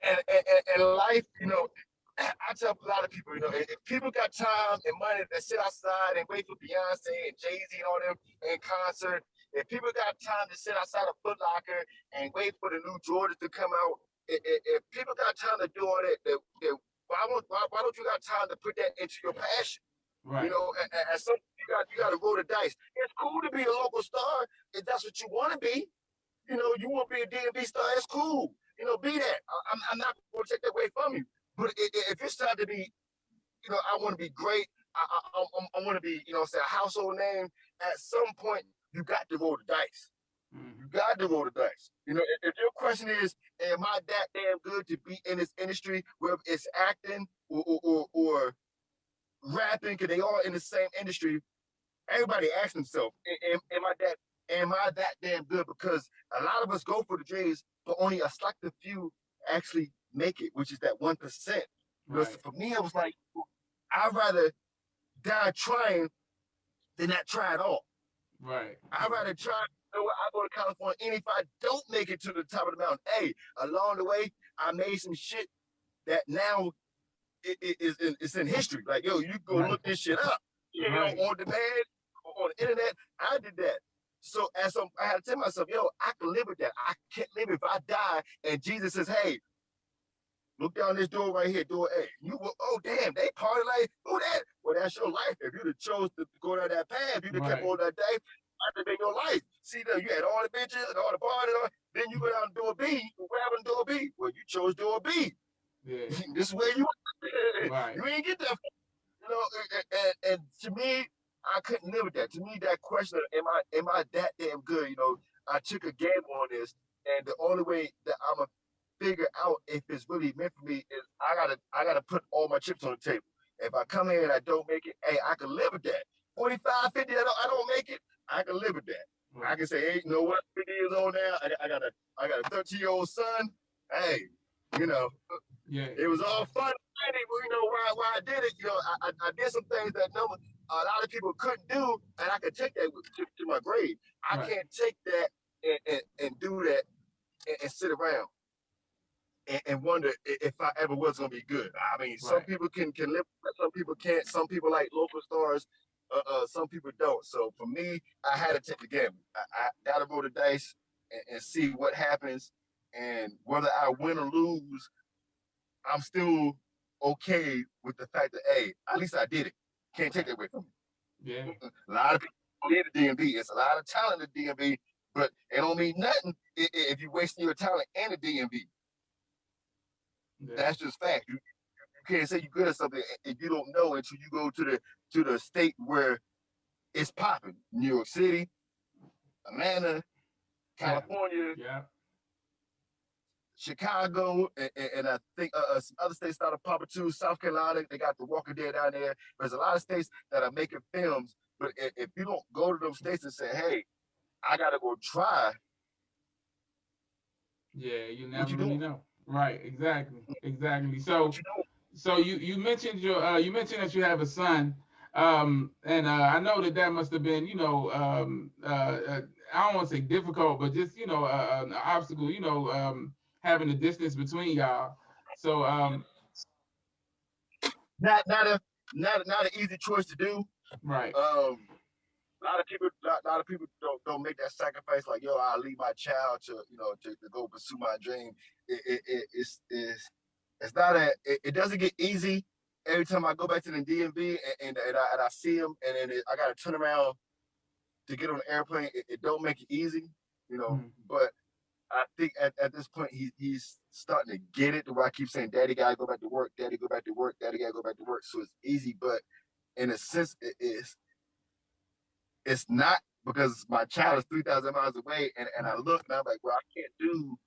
and life, I tell a lot of people, if people got time and money to sit outside and wait for Beyonce and Jay-Z and all them in concert, if people got time to sit outside a Foot Locker and wait for the new Jordans to come out, if people got time to do all that, why don't you got time to put that into your passion? Right. As some you got to roll the dice. It's cool to be a local star if that's what you want to be. You want to be a DMV star, it's cool. Be that. I'm not going to take that away from you. But if it's time to be, I want to be great. I want to be, say a household name. At some point, you got to roll the dice. Mm-hmm. You got to roll the dice. If your question is, am I that damn good to be in this industry, whether it's acting or rapping, because they all in the same industry, everybody asks themselves, am I that damn good? Because a lot of us go for the dreams, but only a selective few actually make it, which is that 1%. So Right. for me, it was like, I'd rather die trying than not try at all. Right. I'd rather try. I go to California, and if I don't make it to the top of the mountain, hey, along the way, I made some shit that now it's in history. Like, yo, you go Right. look this shit up, Right. on demand on the internet. I did that. So I had to tell myself, yo, I can live with that. I can't live if I die and Jesus says, hey, look down this door right here, door A. You will, oh damn, they party like, who that? Well, that's your life. If you'd have chose to go down that path, you'd have kept on that day, might have been your life. See, you had all the bitches and all the parties, then you go down door B, what happened to door B? Well, you chose door B. Yeah. This is where you Right. you ain't get that. You know, and to me, I couldn't live with that. To me, that question of am I that damn good? You know, I took a gamble on this, and the only way that I'm gonna figure out if it's really meant for me is I gotta put all my chips on the table. If I come here and I don't make it, hey, I can live with that. 45, 50, I don't make it, I can live with that. Right. I can say, hey, you know what, 50 years old now, I got a 13-year-old son. Hey, you know, yeah, it was all fun. You know why I did it. You know, I did some things that a lot of people couldn't do, and I could take that to my grave. I can't take that and do that and sit around and wonder if I ever was gonna be good. I mean, some people can live, some people can't. Some people like local stars, some people don't. So for me, I had to take the gamble. I gotta roll the dice and see what happens, and whether I win or lose, I'm still okay with the fact that, hey, at least I did it. Can't take that away from me. Yeah. A lot of people did the DMV. It's a lot of talent in the DMV, but it don't mean nothing if you're wasting your talent in the DMV. Yeah. That's just fact. You can't say you're good at something if you don't know until you go to the state where it's popping. New York City, Atlanta, California. Yeah. Chicago, and I think some other states started popping too. South Carolina, they got the Walking Dead down there. There's a lot of states that are making films, but if you don't go to those states and say, hey, I got to go try. Yeah, you never really know. Right, exactly. So you mentioned you mentioned that you have a son, and I know that must have been, you know, I don't want to say difficult, but just, you know, an obstacle, you know, having the distance between y'all. So not an easy choice to do. Right. A lot of people don't make that sacrifice. Like, yo, I'll leave my child to go pursue my dream. It's not it doesn't get easy. Every time I go back to the DMV and I see him, and then I got to turn around to get on the airplane. It don't make it easy, you know. But I think at this point he's starting to get it. To where I keep saying, "Daddy gotta go back to work. Daddy go back to work. Daddy gotta go back to work." So it's easy, but in a sense, it is. It's not, because my child is 3,000 miles away, and I look and I'm like, well, I can't do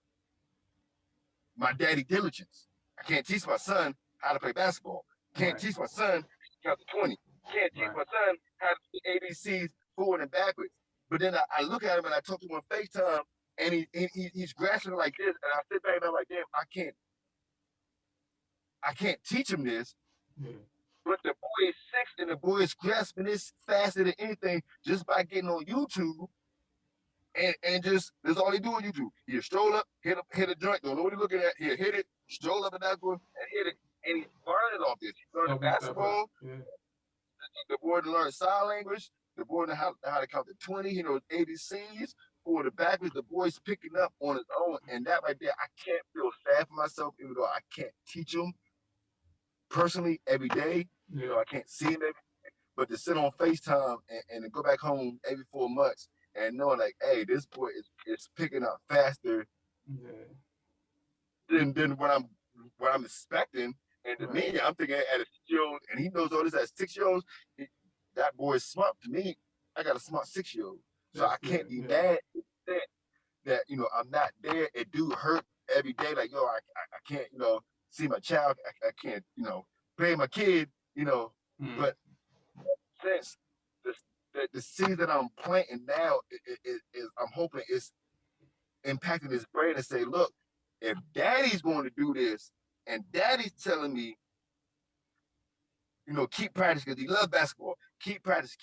my daddy diligence. I can't teach my son how to play basketball. Can't teach my son count to 20. Can't teach my son how to do ABCs forward and backwards. But then I look at him and I talk to him on FaceTime, and he's grasping like this, and I sit back and I'm like, damn, I can't teach him this. Yeah. But the boy is 6 and the boy is grasping this faster than anything just by getting on YouTube. And just, that's all he do on YouTube. He'll stroll up, hit a joint, don't know what he's looking at. He'll hit it, stroll up the basketball, and hit it. And he's learning off this. He's learning basketball. Yeah. The boy to learn sign language. The boy know how to count to 20. He knows ABCs. For the backwards, the boy's picking up on his own. And that right there, I can't feel sad for myself, even though I can't teach him personally every day. Yeah. You know, I can't see him every day. But to sit on FaceTime and to go back home every 4 months and knowing like, hey, this boy is picking up faster than what I'm expecting. And to me, I'm thinking at a 6-year-old, and he knows all this at 6-year-olds. That boy is smart. To me, I got a smart 6-year-old, so I can't be mad that you know I'm not there. It do hurt every day. Like, yo, I can't, you know, see my child. I can't, you know, play my kid, you know. But since the seeds that I'm planting now is I'm hoping it's impacting his brain and say, look, if daddy's going to do this and daddy's telling me, you know, keep practicing because he loves basketball, keep practice.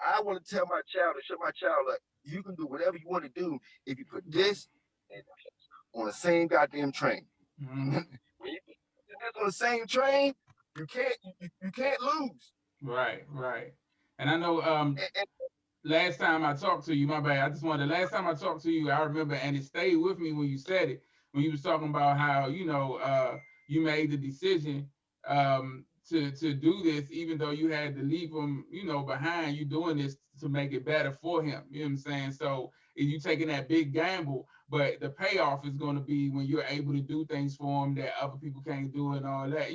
I want to tell my child and show my child, like, you can do whatever you want to do if you put this and on the same goddamn train. When you put this on the same train, you can't lose. Right. And I know last time I talked to you, my bad. I just wanted the last time I talked to you, I remember, and it stayed with me when you said it, when you was talking about how, you made the decision to do this, even though you had to leave him, behind. You doing this to make it better for him. You know what I'm saying? So you taking that big gamble, but the payoff is going to be when you're able to do things for him that other people can't do and all that,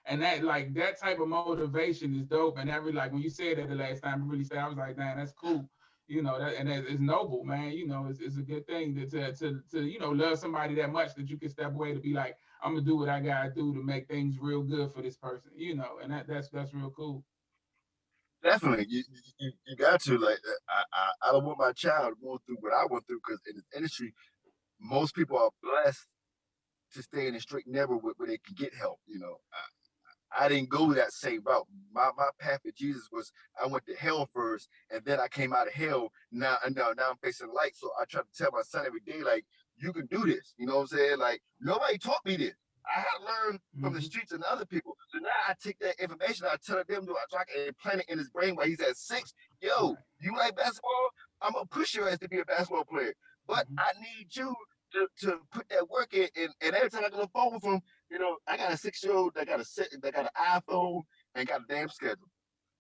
and that, like, that type of motivation is dope. And that really, like, when you said that the last time, it really said, I was like, man, that's cool. That it's noble, man. It's a good thing to love somebody that much that you can step away to be like, I'm gonna do what I gotta do to make things real good for this person, and that's real cool. Definitely, you got to like. I don't want my child going through what I went through because in this industry, most people are blessed to stay in a straight never where they can get help. I didn't go that same route. My path with Jesus was I went to hell first, and then I came out of hell. Now I'm facing light. So I try to tell my son every day, like, you can do this. You know what I'm saying? Like, nobody taught me this. I had to learn from the streets and other people. So now I take that information, I tell them, so I can implant it in his brain while he's at 6. Yo, Right. you like basketball? I'm gonna push your ass to be a basketball player. But Mm-hmm. I need you to put that work in. And every time I get a phone from, I got a 6-year-old that got an iPhone and got a damn schedule.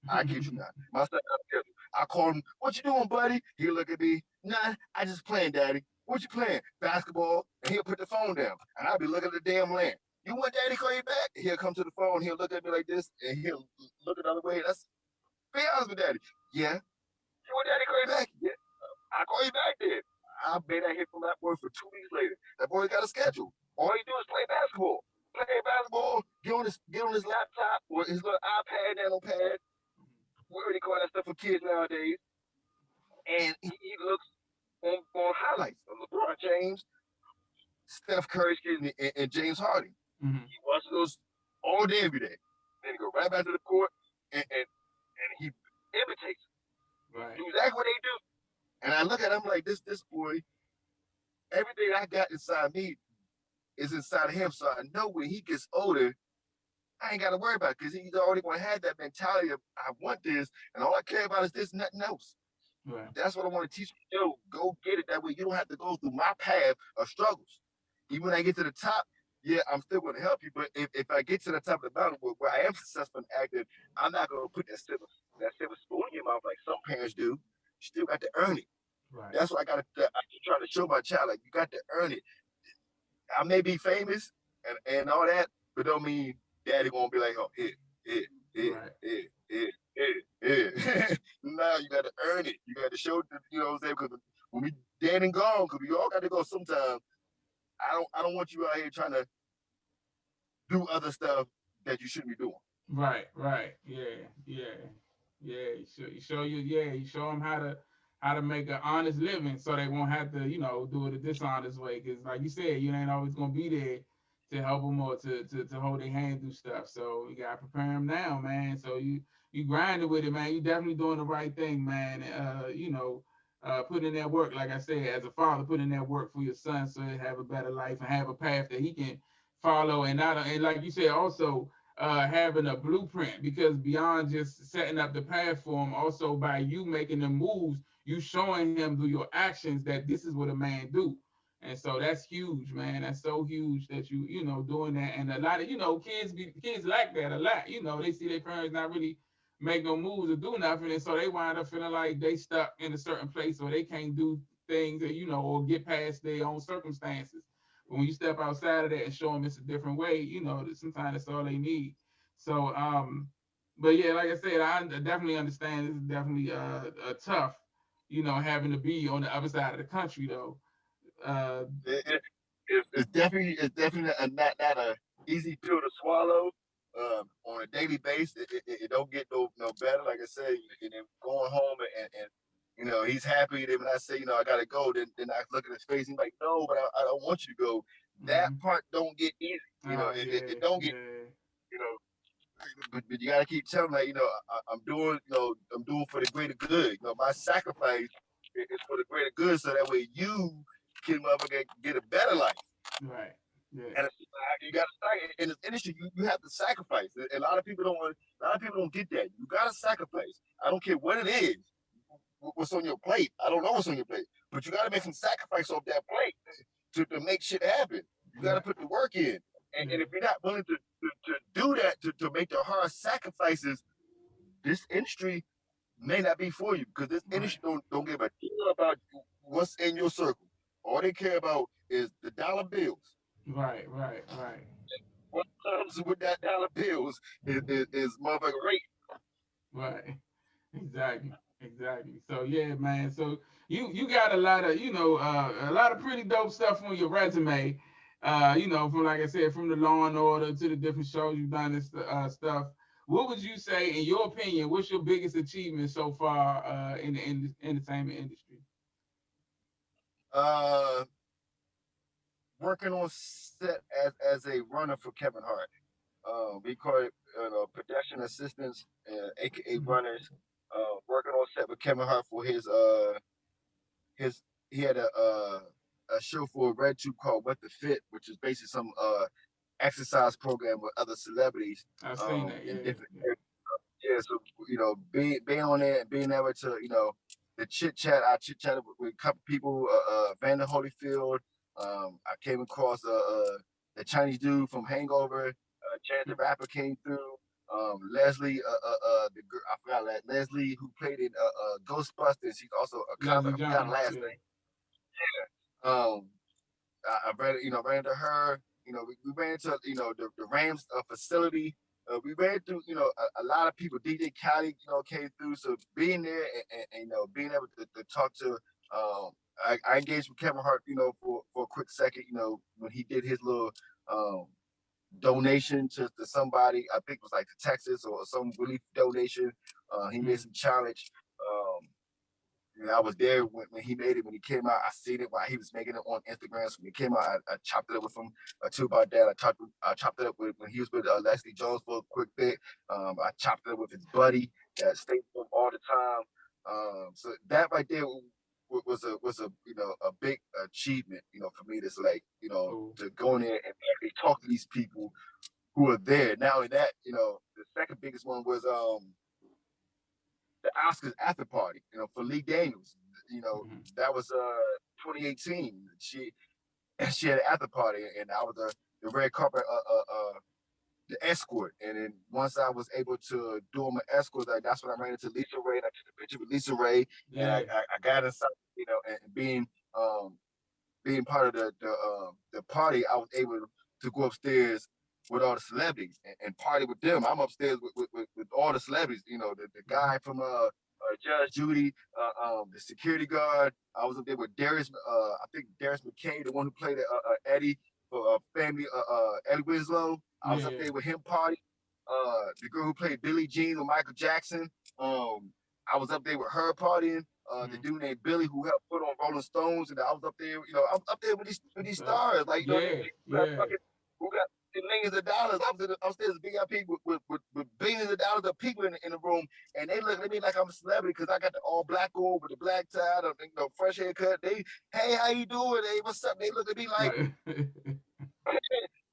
I kid you not. My son got a schedule. I call him, what you doing, buddy? He'll look at me, nah, I just playing, daddy. What you playing? Basketball. And he'll put the phone down. And I'll be looking at the damn land. You want daddy to call you back? He'll come to the phone, he'll look at me like this, and he'll look the other way. That's be honest with daddy. Yeah. You want daddy to call you back? Yeah. I'll call you back then. I made that hit from that boy for 2 weeks later. That boy got a schedule. All he do is play basketball. Play basketball, get on his laptop or his little iPad, nano pad, whatever they call that stuff for kids nowadays, and he looks on highlights of LeBron James, Steph Curry, and James Harden. Mm-hmm. He watches those all day, every day. Then he go right back to the court and he imitates, Right. do exactly what they do. And I look at him like this boy, everything I got inside me is inside of him. So I know when he gets older, I ain't got to worry about it because he's already going to have that mentality of, I want this, and all I care about is this, nothing else. Right. That's what I want to teach you. Yo, go get it. That way you don't have to go through my path of struggles. Even when I get to the top, yeah, I'm still going to help you. But if I get to the top of the mountain where I am successful and active, I'm not going to put that silver spoon in your mouth like some parents do. You still got to earn it. Right. That's what I try to show my child. Like, you got to earn it. I may be famous and all that, but don't mean daddy won't be like, oh, here, here, Right. here, here, here, here. Now you got to earn it. You got to show, what I'm saying? Because when we dead and gone, because we all got to go sometime. I don't want you out here trying to do other stuff that you shouldn't be doing. Right. Right. Yeah. Yeah. Yeah. You show them how to make an honest living, so they won't have to, do it a dishonest way. Because, like you said, you ain't always gonna be there to help them or to hold their hand through stuff. So you gotta prepare them now, man. So you grinding with it, man. You definitely doing the right thing, man. Putting in that work, like I said, as a father, putting in that work for your son so he have a better life and have a path that he can follow, and like you said, also having a blueprint, because beyond just setting up the path for him, also by you making the moves, you showing him through your actions that this is what a man do. And so that's huge, man. That's so huge that you doing that. And a lot of kids like that a lot. They see their parents not really make no moves or do nothing, and so they wind up feeling like they stuck in a certain place or they can't do things, or get past their own circumstances. But when you step outside of that and show them it's a different way, that sometimes that's all they need. So, but yeah, like I said, I definitely understand. This is definitely tough, having to be on the other side of the country though. Uh, It's definitely not a easy pill to swallow on a daily basis. It don't get no better. Like I said, and then going home and he's happy. Then when I say I gotta go, then I look at his face. He's like, no, but I don't want you to go. That mhm. part don't get easy. Yeah, It don't get yeah, you know. But you gotta keep telling that I'm doing I'm doing for the greater good. My sacrifice is for the greater good, so that way you can motherfucker get a better life. right, yeah, And you got to in this industry. You have to sacrifice. A lot of people don't want. A lot of people don't get that. You got to sacrifice. I don't care what it is. what's on your plate. I don't know what's on your plate, but you got to make some sacrifice off that plate to make shit happen. You got to put the work in, and if you're not willing to do that, to make the hard sacrifices, this industry may not be for you because this industry don't give a deal about what's in your circle. All they care about is the dollar bills. Right. What comes with that dollar bills is motherfucking rate. Right. Exactly. So yeah, man. So you got a lot of a lot of pretty dope stuff on your resume. From like I said, from the Law and Order to the different shows you've done this stuff. What would you say, in your opinion, what's your biggest achievement so far in the entertainment industry? Uh, Working on set as a runner for Kevin Hart. We call it production assistants, aka runners. Working on set with Kevin Hart for his he had a show for Red Tube called What the Fit, which is basically some exercise program with other celebrities I've seen that. in Yeah. different areas. Yeah, so being on there and being able to the chit chat. I chit chatted with a couple people, Vander Holyfield. I came across the Chinese dude from Hangover. Chance the Rapper came through. Leslie, the girl, I forgot that Leslie who played in Ghostbusters. She's also a comic. Leslie I forgot her Jones. last Yeah. name. Um, I ran, ran into her. We ran into the Rams facility. We ran through a lot of people. DJ Khaled came through. So being there and being able to talk to I engaged with Kevin Hart for a quick second when he did his little um donation to somebody. I think it was like to Texas or some relief donation. He made some challenge. Um, I was there when he made it. When he came out, I seen it while he was making it on Instagram. So when he came out, I chopped it up with him too about that. I chopped it up with when he was with Leslie Jones for a quick bit. I chopped it up with his buddy that stayed with him all the time. So that right there was a a big achievement for me. That's like Cool. to go in there and actually talk to these people who are there. Not only that, the second biggest one was the Oscars after party, for Lee Daniels. That was 2018. She had an after party, and I was the red carpet the escort. And then once I was able to do my escort, that's when I ran into Lisa Ray. And I took a picture with Lisa Ray, and Yeah. I got inside, and um being part of the party, I was able to go upstairs with all the celebrities and party with them. I'm upstairs with all the celebrities. The guy from Judge Judy, the security guard. I was up there with Darius. I think Darius McKay, the one who played Eddie for Family. Eddie Winslow. I was up Yeah. there with him party. The girl who played Billie Jean with Michael Jackson. Um, I was up there with her partying. The dude named Billy who helped put on Rolling Stones, and I was up there. I was up there with these stars, like these Yeah. people that Yeah. fucking who got millions of dollars. I was upstairs VIP with billions of dollars of people in the room, and they look at me like I'm a celebrity because I got the all black on with the black tie, the fresh haircut. They, hey, how you doing? Hey, what's up? They look at me like, Right.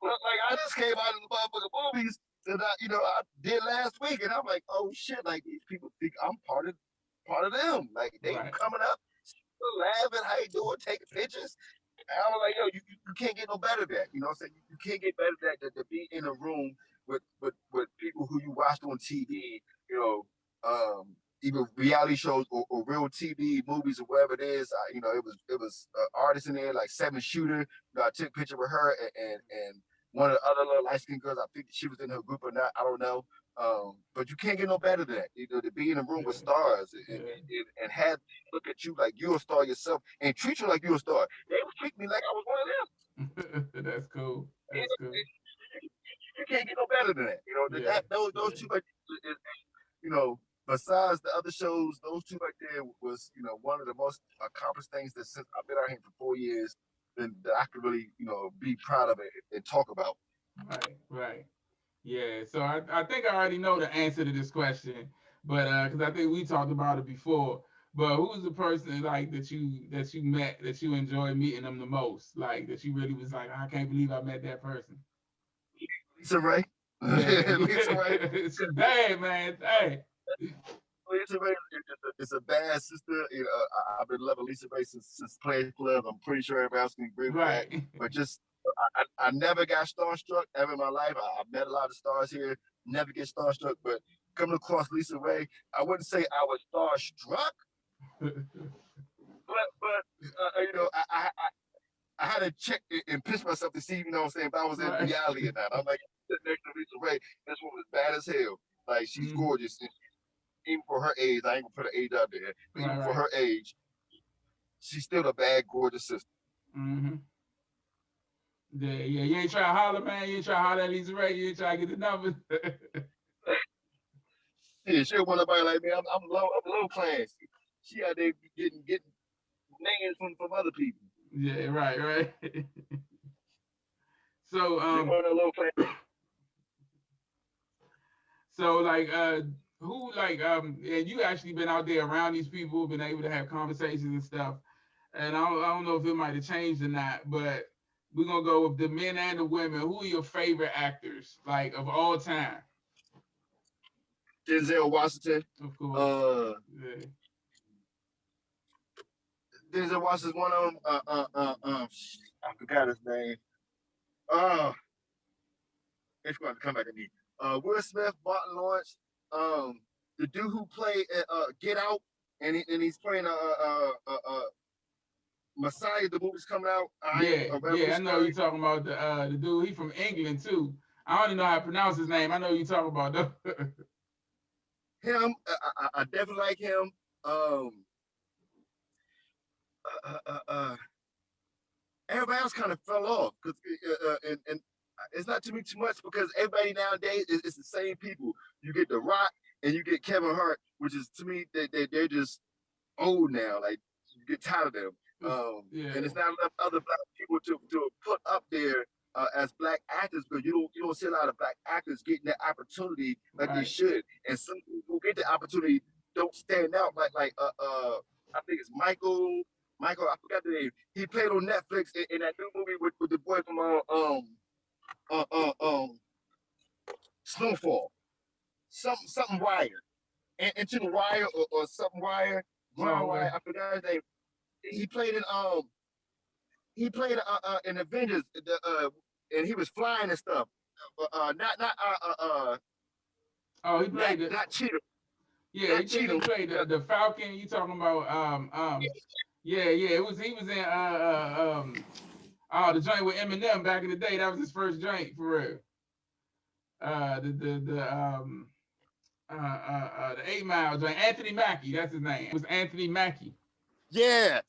like I just came out of the motherfucking movies that I did last week, and I'm like, oh shit, like these people think I'm part of them. Like they Right. coming up, laughing, how you doing, taking pictures. And I was like, yo, you can't get no better than that. You know what I'm saying? You can't get better than that to be in a room with people who you watched on TV, even reality shows or real TV movies or whatever it is. It was artists in there like Seven Shooter. I took a picture with her and one of the other little light skinned girls. I think she was in her group or not. I don't know. But you can't get no better than that. To be in a room with Yeah. stars Yeah. and have look at you like you're a star yourself and treat you like you're a star. They would treat me like I was one of them. That's cool. You, That's cool. you can't get no better than that. Yeah. Those Yeah. two, you know, besides the other shows, those two right there was, one of the most accomplished things that since I've been out here for 4 years, that I could really, be proud of it and talk about. Right. Yeah. So I think I already know the answer to this question, but because I think we talked about it before. But who's the person like that you met that you enjoyed meeting them the most? Like that you really was like, I can't believe I met that person. Lisa Ray. Yeah, Lisa Ray. she bad, man. Hey. Lisa Ray is a bad sister. You know, I've been loving Lisa Ray since Players Club. I'm pretty sure everybody else can agree with that. Right. But just, I never got starstruck ever in my life. I've met a lot of stars here, never get starstruck. But coming across Lisa Ray, I wouldn't say I was starstruck, but you know, I had to check and pinch myself to see, you know what I'm saying, if I was in Right. reality or not. I'm like, sitting next to Lisa Ray, this woman is bad as hell. Like, she's gorgeous. And even for her age, I ain't gonna put her age out there, but even for her age, she's still a bad, gorgeous sister. Mm-hmm. Yeah, yeah. You ain't try to holler, man. You ain't try to holler at Lisa Ray. You ain't try to get the numbers. Yeah, she don't want nobody like me. I'm low class. She out there getting names from other people. Yeah, right. So low class. so like who like and you actually been out there around these people, been able to have conversations and stuff. And I don't know if it might have changed or not, but we're gonna go with the men and the women. Who are your favorite actors, like of all time? Denzel Washington. Of course. Yeah. Denzel Washington's one of them. I forgot his name. It's going to come back to me. Will Smith, Martin Lawrence, the dude who played Get Out, and he's playing Messiah. The movie's coming out. Yeah, I know you're talking about the dude. He from England too. I don't even know how to pronounce his name. I know you talking about though. Him, I definitely like him. Everybody else kind of fell off because and it's not too much because everybody nowadays it's the same people. You get The Rock and you get Kevin Hart, which is to me they're just old now. Like you get tired of them. And it's not enough other black people to put up there as black actors, because you don't see a lot of black actors getting that opportunity like they should. And some people who get the opportunity don't stand out like I think it's Michael, I forgot the name. He played on Netflix in that new movie with the boy from Snowfall. Something Wire. Into the Wire or something Wire. Ground Wire, I forgot his name. He played in Avengers, and he was flying and stuff. Oh, he played not Cheetah. Yeah, he played the Falcon. You talking about yeah, it was he was in the joint with Eminem back in the day. That was his first joint for real. The 8 Mile joint. Anthony Mackie, that's his name. It was Anthony Mackie. Yeah,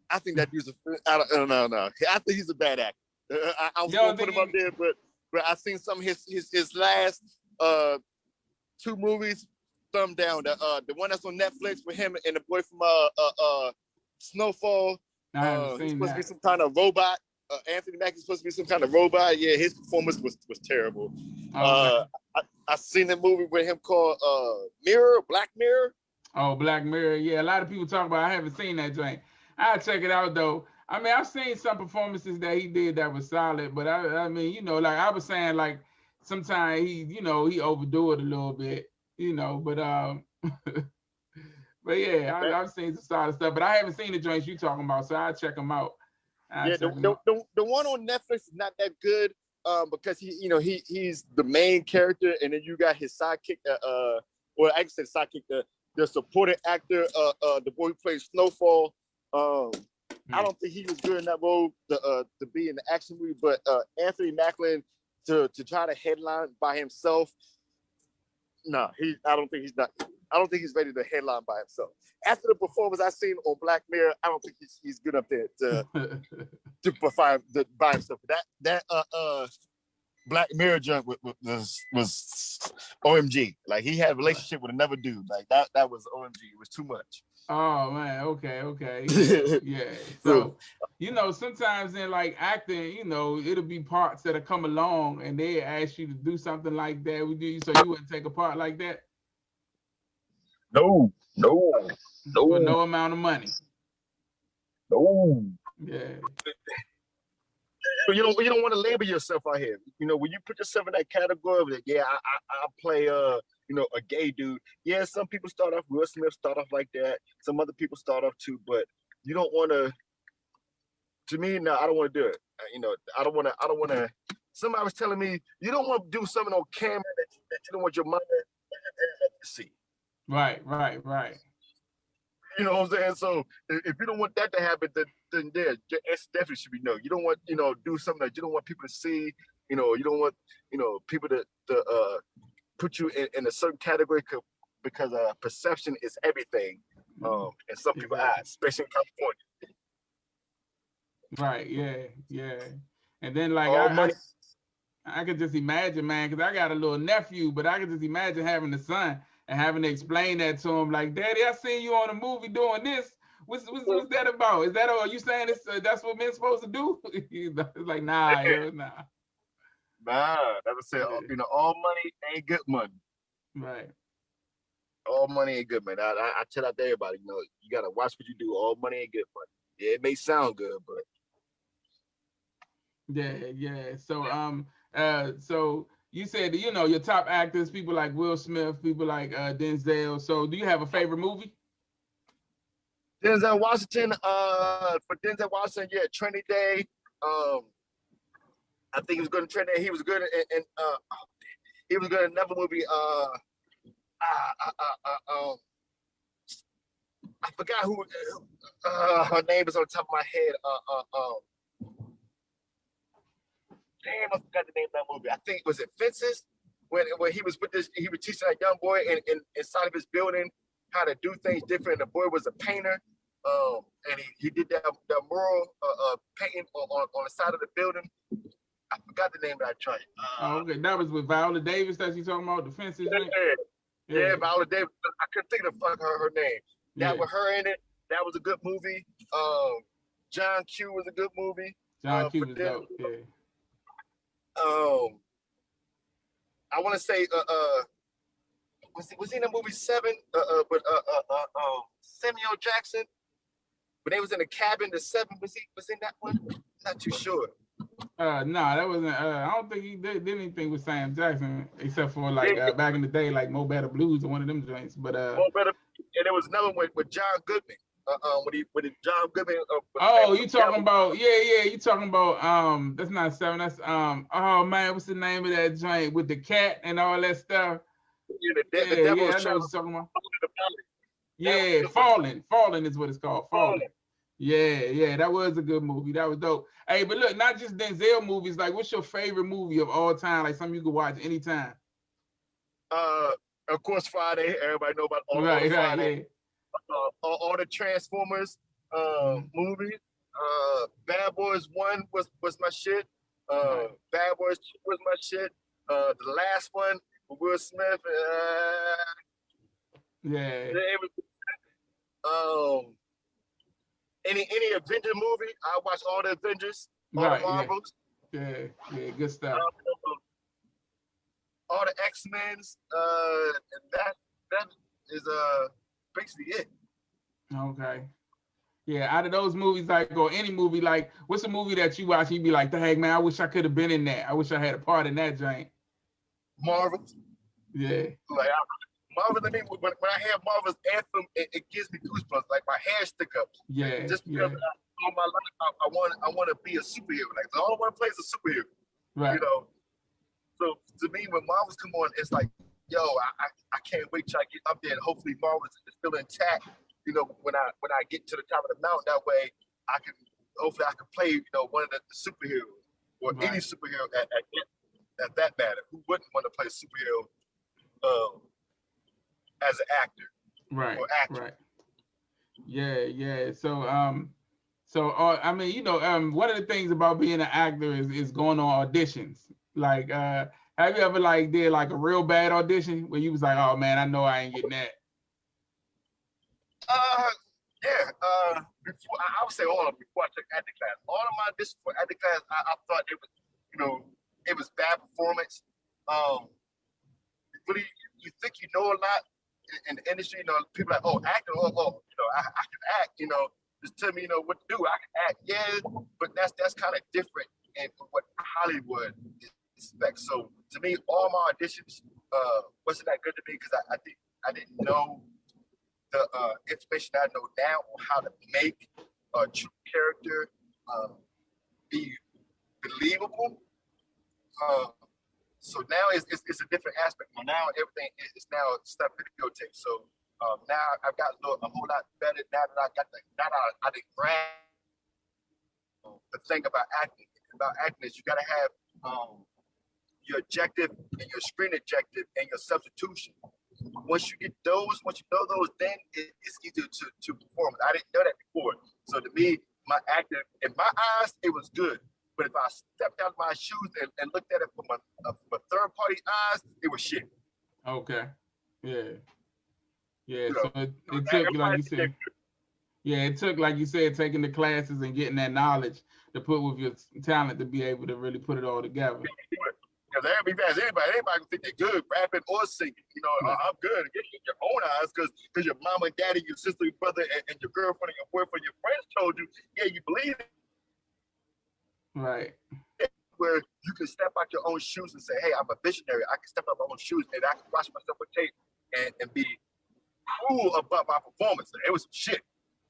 I think that dude's I don't know. I think he's a bad actor. I was gonna put him up there, but I seen some of his last 2 movies. Thumb down. The one that's on Netflix with him and the boy from Snowfall. He's supposed to be some kind of robot. Anthony Mackie's supposed to be some kind of robot. Yeah, his performance was terrible. I seen the movie with him called Black Mirror. Oh, Black Mirror. Yeah, a lot of people talk about it. I haven't seen that joint. I'll check it out though. I mean, I've seen some performances that he did that was solid, but I mean, you know, like I was saying, like sometimes he overdo it a little bit, you know, but but yeah, I've seen some solid stuff, but I haven't seen the joints you talking about, so I'll check them out. The one on Netflix is not that good, because he's the main character, and then you got his sidekick, well, I said sidekick, the supporting actor, the boy who plays Snowfall. I don't think he was good in that role to be in the action movie, but Anthony Macklin to try to headline by himself. No, I don't think he's ready to headline by himself. After the performance I seen on Black Mirror, I don't think he's good up there to perform by himself. That Black Mirror junk was OMG. Like he had a relationship with another dude. Like that was OMG. It was too much. Oh man, okay. Yeah. So, you know, sometimes in like acting, you know, it'll be parts that come along and they ask you to do something like that with you, so you wouldn't take a part like that? No. For no amount of money. No. Yeah. You don't want to label yourself out here. You know, when you put yourself in that category of that, yeah, I play a gay dude. Yeah, some people start off. Will Smith start off like that. Some other people start off too, but you don't want to. To me, no, I don't want to do it. I don't want to. Somebody was telling me you don't want to do something on camera that you don't want your mother to see. Right. You know what I'm saying? So if you don't want that to happen, then yeah, your answer definitely should be no. You don't want, do something that you don't want people to see. You don't want, people to put you in a certain category because perception is everything. And some people eyes, especially in California. Right. Yeah. And then like I could just imagine, man, because I got a little nephew, but I could just imagine having a son and having to explain that to him, like, Daddy, I seen you on a movie doing this. What's that about? Is that are you saying that's what men's supposed to do? It's like, nah. Nah, that was say, all money ain't good money. Right. All money ain't good, man. I tell that to everybody, you gotta watch what you do. All money ain't good money. Yeah, it may sound good, but yeah. So you said your top actors, people like Will Smith, people like Denzel. So do you have a favorite movie? Denzel Washington, for Denzel Washington, yeah, Training Day. I think he was good in Training Day. He was good in he was good in another movie. I forgot who her name is on top of my head. Damn, I forgot the name of that movie. I think was it Fences, when he was he was teaching that young boy in inside of his building how to do things different. The boy was a painter, and he did that mural painting on the side of the building. I forgot the name of that joint. Okay, that was with Viola Davis that you talking about, the Fences. Yeah, Viola Davis. I couldn't think of her name. That with her in it. That was a good movie. John Q was a good movie. John Q was dope. Yeah. I want to say was he in the movie Seven? With Samuel Jackson. When they was in the cabin, the Seven was in that one? Not too sure. No, that wasn't. I don't think he did anything with Sam Jackson except for like back in the day, like Mo Better Blues or one of them joints. But Mo Better, and there was another one with John Goodman. When John Goodman. You talking about? Yeah. You talking about? That's not Seven. That's Oh man, what's the name of that joint with the cat and all that stuff? The devil I know what you're talking about. Yeah, Falling is what it's called. Falling. Yeah, that was a good movie. That was dope. Hey, but look, not just Denzel movies. Like, what's your favorite movie of all time? Like something you could watch anytime. Of course, Friday. Everybody know about all Friday. Yeah. All the Transformers movies. Bad Boys 1 was my shit. Bad Boys 2 was my shit. The last one with Will Smith. It was, any Avenger movie, I watch all the Avengers, all the Marvels. Yeah, good stuff. All the X-Men's, and that is basically it. Okay. Yeah, out of those movies, like, or any movie, like, what's a movie that you watch and you be like, dang man, I wish I could have been in that. I wish I had a part in that joint. Marvels. Yeah. Like Marvels, I mean, when I hear Marvel's anthem, it gives me goosebumps. Like my hair stick up. Yeah. Just because all my life I want to be a superhero. Like I don't want to play as a superhero. Right. So to me, when Marvels come on, it's like, yo, I can't wait till I get up there and hopefully Marvels is still intact. When I get to the top of the mountain, that way I can play, one of the superheroes or any superhero at that matter. Who wouldn't want to play a superhero as an actor? Or actor? Right. Yeah. So I mean, one of the things about being an actor is going on auditions. Like, have you ever like did like a real bad audition where you was like, oh man, I know I ain't getting that? Yeah. Before I would say before I took acting class, all of my auditions for acting class, I thought it was, it was bad performance. Really, you think you know a lot in the industry, people are like, oh, acting, I can act, Just tell me, what to do. I can act, yeah, but that's kind of different in what Hollywood expects. So to me, all my auditions wasn't that good to me because I didn't know the information I know now on how to make a true character be believable. So now it's a different aspect. Now everything is now stuff videotape. So now I've got a whole lot better now that I got I didn't grab the thing about acting. About acting is you got to have your objective and your screen objective and your substitution. Once you know those, then it's easier to perform. I didn't know that before. So to me, my acting, in my eyes, it was good. But if I stepped out of my shoes and looked at it from a third party eyes, it was shit. Okay. Yeah. So it took, like you said. Yeah, it took, like you said, taking the classes and getting that knowledge to put with your talent to be able to really put it all together. Because anybody can think they're good rapping or singing. I'm good in your own eyes because your mama and daddy, your sister, your brother, and your girlfriend and your boyfriend, your friends told you, yeah, you believe it. Right. Where you can step out your own shoes and say, hey, I'm a visionary. I can step out my own shoes and I can watch myself on tape and be cool about my performance. It was some shit.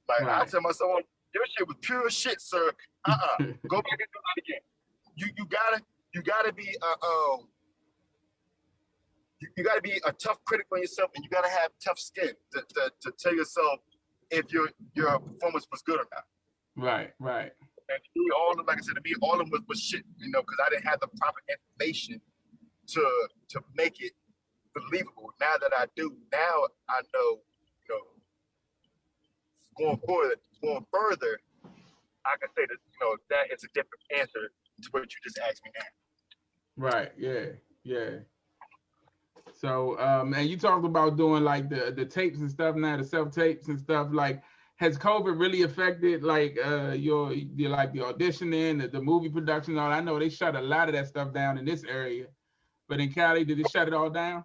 Like, right. I tell myself, your shit was pure shit, sir. Go back and do it again. You gotta be you gotta be a tough critic on yourself, and you gotta have tough skin to tell yourself if your performance was good or not. Right. And to me, all of them, like I said, to me, all of them was shit, because I didn't have the proper information to make it believable. Now that I do, now I know, going further, I can say that, that is a different answer to what you just asked me now. Right. Yeah. So, and you talked about doing like the tapes and stuff now, the self tapes and stuff. Like, has COVID really affected like your like the auditioning, the movie production? All I know they shut a lot of that stuff down in this area, but in Cali, did they shut it all down?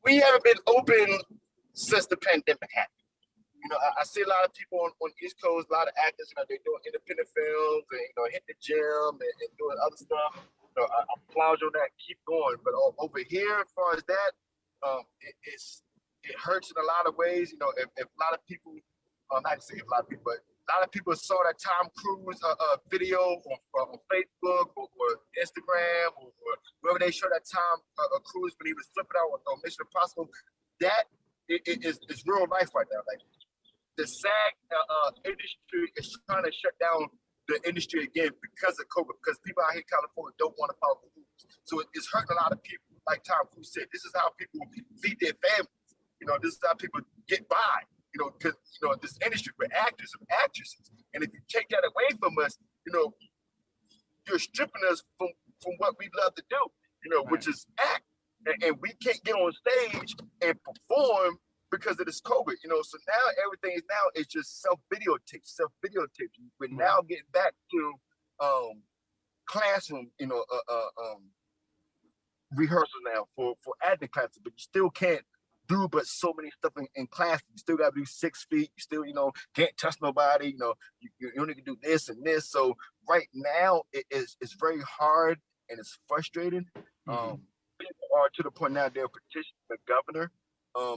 We haven't been open since the pandemic happened. I see a lot of people on East Coast, a lot of actors, they're doing independent films and hit the gym and doing other stuff. I applaud you on that, keep going. But over here, as far as that, it hurts in a lot of ways. If a lot of people, not to say a lot of people, but a lot of people saw that Tom Cruise video on Facebook or Instagram or wherever they show that Tom Cruise when he was flipping out on Mission Impossible, that is real life right now. Like, the SAG industry is trying to shut down the industry again because of COVID, because people out here in California don't want to follow the rules. So it's hurting a lot of people. Like Tom Cruise said, this is how people feed their families. This is how people get by. Because this industry for actors and actresses, and if you take that away from us, you're stripping us from what we love to do. Right. Which is act, and we can't get on stage and perform because of this COVID, so now everything is just self-videotape. We're now getting back to classroom, rehearsal now for acting classes, but you still can't do but so many stuff in class. You still gotta do 6 feet. You still, can't touch nobody. You only can do this and this. So right now it's very hard and it's frustrating. People are to the point now they're petitioning the governor.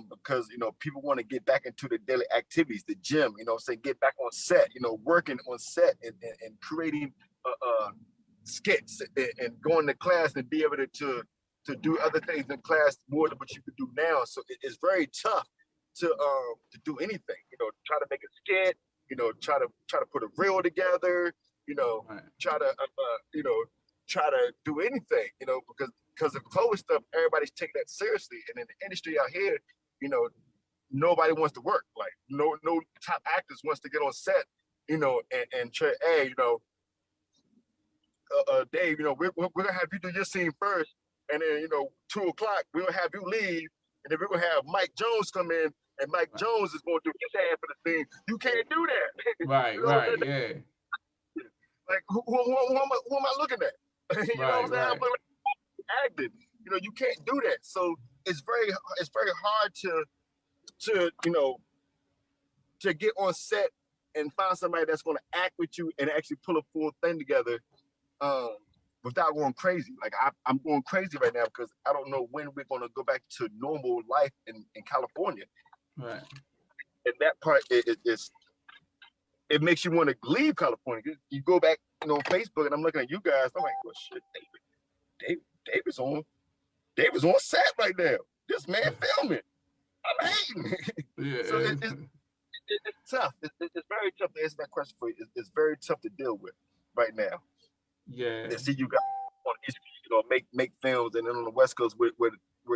Because people want to get back into the daily activities, the gym, get back on set, working on set and creating skits and going to class and be able to do other things in class more than what you could do now. So it's very tough to do anything, try to make a skit, try to put a reel together, right. try to do anything, because of COVID stuff, everybody's taking that seriously. And in the industry out here, nobody wants to work. Like no top actors wants to get on set, and try, hey, Dave, we're gonna have you do your scene first, and then 2 o'clock we're gonna have you leave, and then we're gonna have Mike Jones come in, and Mike Jones is gonna do his half of the scene. You can't do that. Right, yeah. Like who am I looking at? You know what I'm saying? Right. Acting. You can't do that. So it's very hard to get on set and find somebody that's going to act with you and actually pull a full thing together without going crazy. Like I'm going crazy right now because I don't know when we're going to go back to normal life in California. Right. And that part it makes you want to leave California. You go back, on Facebook, and I'm looking at you guys. I'm like, well, shit, David's on set right now. This man filming. I'm hating. Yeah. So it's tough. It's very tough to answer that question for you. It's very tough to deal with right now. Yeah. And see you guys on East Coast, make films, and then on the West Coast where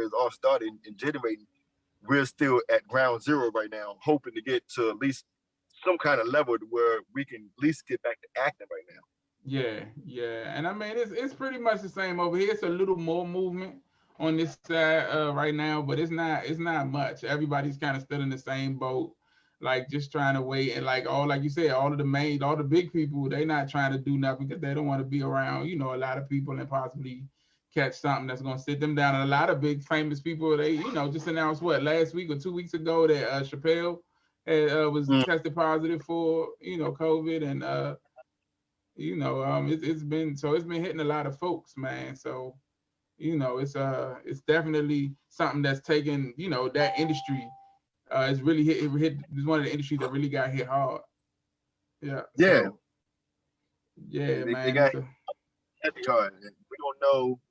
it's all started and generating, we're still at ground zero right now, hoping to get to at least some kind of level to where we can at least get back to acting right now. Yeah. And I mean, it's pretty much the same over here. It's a little more movement on this side right now, but it's not much. Everybody's kind of still in the same boat, like just trying to wait. And like you said, all the big people, they not trying to do nothing because they don't want to be around, a lot of people and possibly catch something that's gonna sit them down. And a lot of big famous people, they just announced last week or 2 weeks ago that Chappelle was tested positive for COVID, and it's been hitting a lot of folks, man. So it's definitely something that's taken that industry. It's really hit. It's one of the industries that really got hit hard. Yeah. Yeah. So, yeah, They man. got heavy hard. We don't know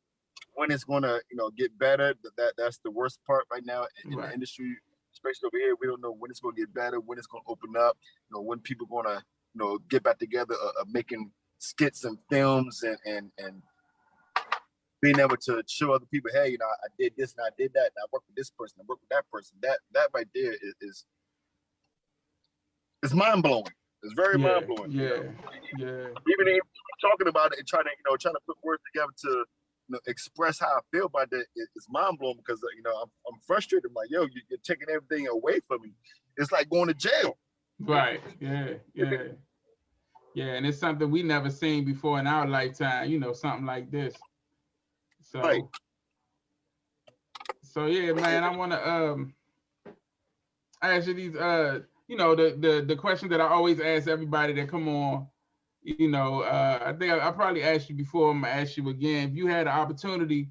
when it's gonna get better. That's the worst part right now in the industry, especially over here. We don't know when it's gonna get better, when it's gonna open up. When people gonna get back together, making skits and films and being able to show other people, hey, I did this and I did that, and I worked with this person, I worked with that person. That right there is mind blowing. It's very mind blowing. Yeah. Even talking about it and trying to put words together to express how I feel about that, it's mind blowing because I'm frustrated. I'm like, yo, you're taking everything away from me. It's like going to jail. Right. Yeah, and it's something we never seen before in our lifetime. Something like this. So. Right. So yeah, man, I want to ask you these the question that I always ask everybody that come on. I think I probably asked you before. I'm gonna ask you again. If you had an opportunity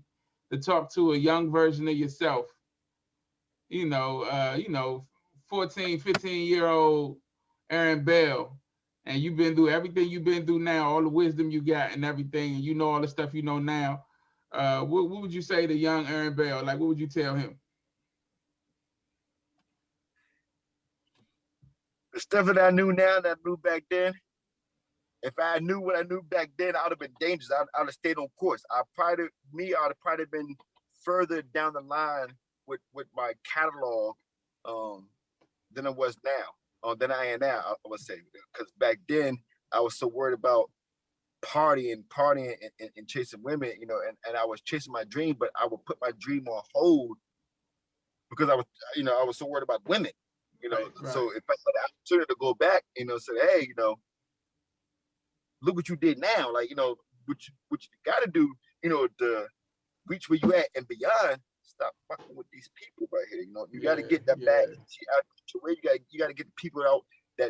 to talk to a young version of yourself, 14, 15-year-old Aaron Bell, and you've been through everything you've been through now, all the wisdom you got and everything, and all the stuff now. What would you say to young Aaron Bell? Like, what would you tell him? The stuff that I knew now that I knew back then, if I knew what I knew back then, I would have been dangerous. I would have stayed on course. I would have probably been further down the line with my catalog than I was now, than I am now, I would say. Because back then, I was so worried about partying and chasing women, and I was chasing my dream, but I would put my dream on hold because I was so worried about women, Right. So if I had the opportunity to go back, say, hey, look what you did now, like, what you got to do, to reach where you at and beyond. Stop fucking with these people right here. You got to get that bad energy out to where you got to get the people out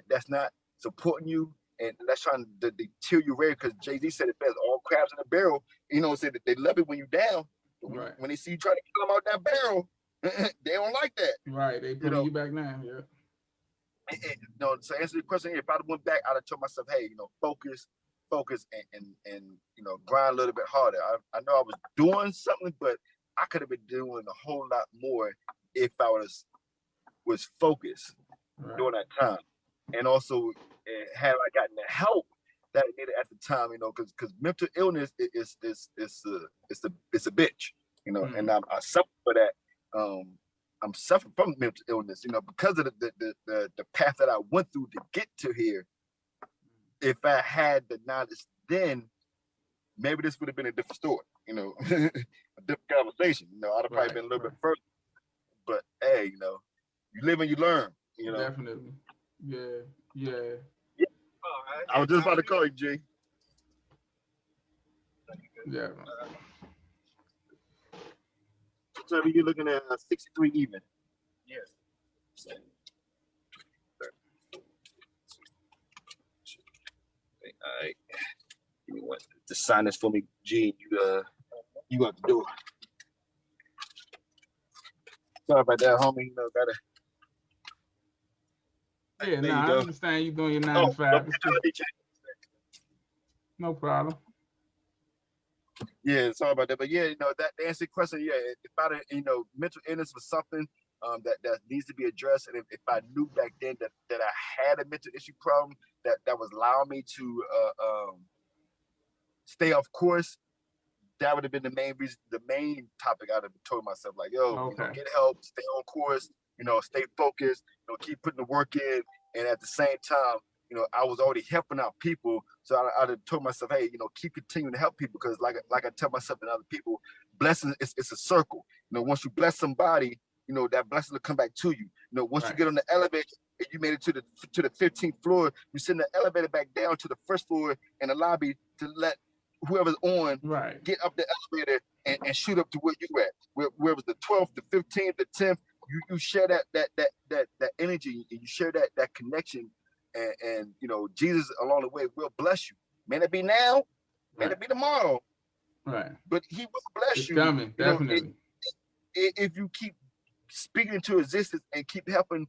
that's not supporting you and that's trying to tear you away. Because Jay-Z said it best: all crabs in a barrel. Said that they love it when you down. Right. When they see you trying to kill them out that barrel, they don't like that. Right. They putting you back now. Yeah. So answer the question, if I went back, I'd have told myself, hey, focus and grind a little bit harder. I know I was doing something, but I could have been doing a whole lot more if I was focused during that time, and also had I gotten the help that I needed at the time, because mental illness is a bitch, and I suffer for that. I'm suffering from mental illness, because of the path that I went through to get to here. If I had the knowledge then, maybe this would have been a different story, a different conversation. I'd have probably been a little bit further. But hey, you live and you learn. Definitely. Yeah. I was just about to call you, G. Yeah. So you're looking at 63 even. Yes. All right. Give me one. Just sign this for me, Gene. You got to do it. Sorry about that, homie. You know, gotta. Yeah, There you I go. understand you doing your 9 to 5. It's cool. No problem. Yeah, sorry about that, but yeah, you know that to answer the question, yeah, if I, mental illness was something that needs to be addressed, and if I knew back then that I had a mental issue problem that was allowing me to stay off course, that would have been the main reason, the main topic I'd have told myself, like, yo, Okay. Get help, stay on course, stay focused, keep putting the work in, and at the same time, I was already helping out people, so I'd have told myself, hey, keep continuing to help people, because like I tell myself and other people, blessing it's a circle. Once you bless somebody, that blessing will come back to you. Once you get on the elevator and you made it to the 15th floor, you send the elevator back down to the first floor in the lobby to let whoever's on get up the elevator and shoot up to where you at. Where it was the 12th, the 15th, the 10th, you share that energy, and you share that connection. And Jesus along the way will bless you. May it be now, may it be tomorrow. Right. But he will bless it's you. Coming, definitely. If you keep speaking into existence and keep helping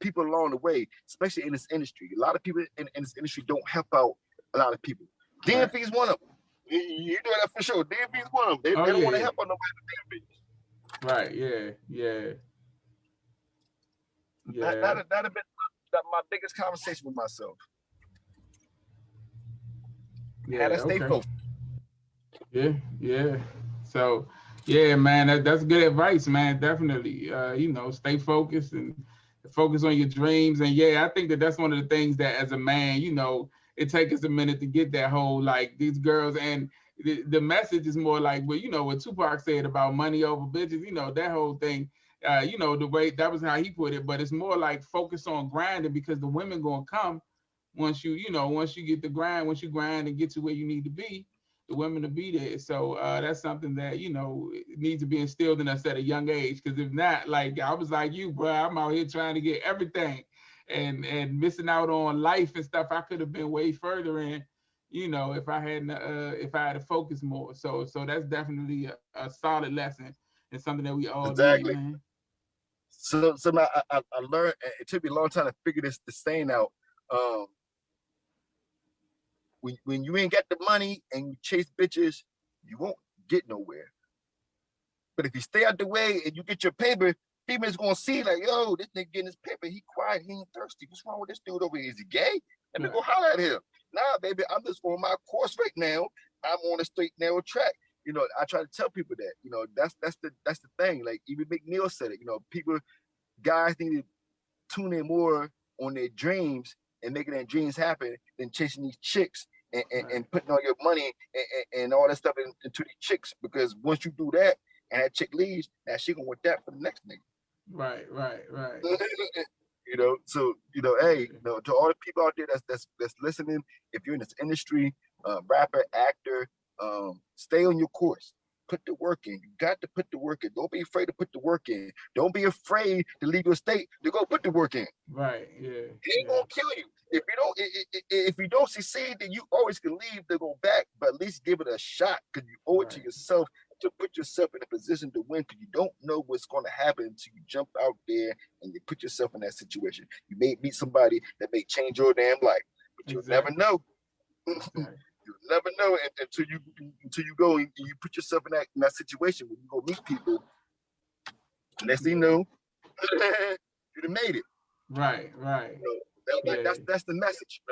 people along the way, especially in this industry. A lot of people in this industry don't help out a lot of people. Right. DMV's one of them. You know that for sure. DMV's one of them. They don't want to help on nobody with DMV. Right. Yeah. That'd have been my biggest conversation with myself. Yeah. How to stay focused. Yeah. So, yeah, man, that's good advice, man. Definitely. Stay focused and focus on your dreams. And yeah, I think that's one of the things that as a man, it takes us a minute to get that whole, like, these girls, and the message is more like, well, what Tupac said about money over bitches, that whole thing. The way that was how he put it, but it's more like focus on grinding, because the women gonna come once you get the grind, once you grind and get to where you need to be, the women to be there. So that's something that needs to be instilled in us at a young age, because if not, like I was like you, bro, I'm out here trying to get everything and missing out on life and stuff I could have been way further in, if I had to focus more. So that's definitely a solid lesson and something that we all need, man. So I learned, it took me a long time to figure this saying out. When you ain't got the money and you chase bitches, you won't get nowhere. But if you stay out the way and you get your paper, females gonna see, like, yo, this nigga getting his paper, he quiet, he ain't thirsty. What's wrong with this dude over here? Is he gay? Let me go holler at him. Nah, baby, I'm just on my course right now. I'm on a straight narrow track. I try to tell people that, that's the thing. Like even McNeil said it, guys need to tune in more on their dreams and making their dreams happen than chasing these chicks and putting all your money and all that stuff into these chicks. Because once you do that and that chick leaves, now she gonna want that for the next nigga. Right. So hey, to all the people out there that's listening, if you're in this industry, rapper, actor, stay on your course. Put the work in. You got to put the work in. Don't be afraid to put the work in. Don't be afraid to leave your state to go put the work in. Right. Yeah. It ain't gonna kill you. If you don't succeed, then you always can leave to go back, but at least give it a shot, because you owe it to yourself to put yourself in a position to win, because you don't know what's going to happen until you jump out there and you put yourself in that situation. You may meet somebody that may change your damn life, but you'll never know. You'll never know until you go and you put yourself in that situation when you go meet people. Next thing you know, you'd have made it. Right. That's the message.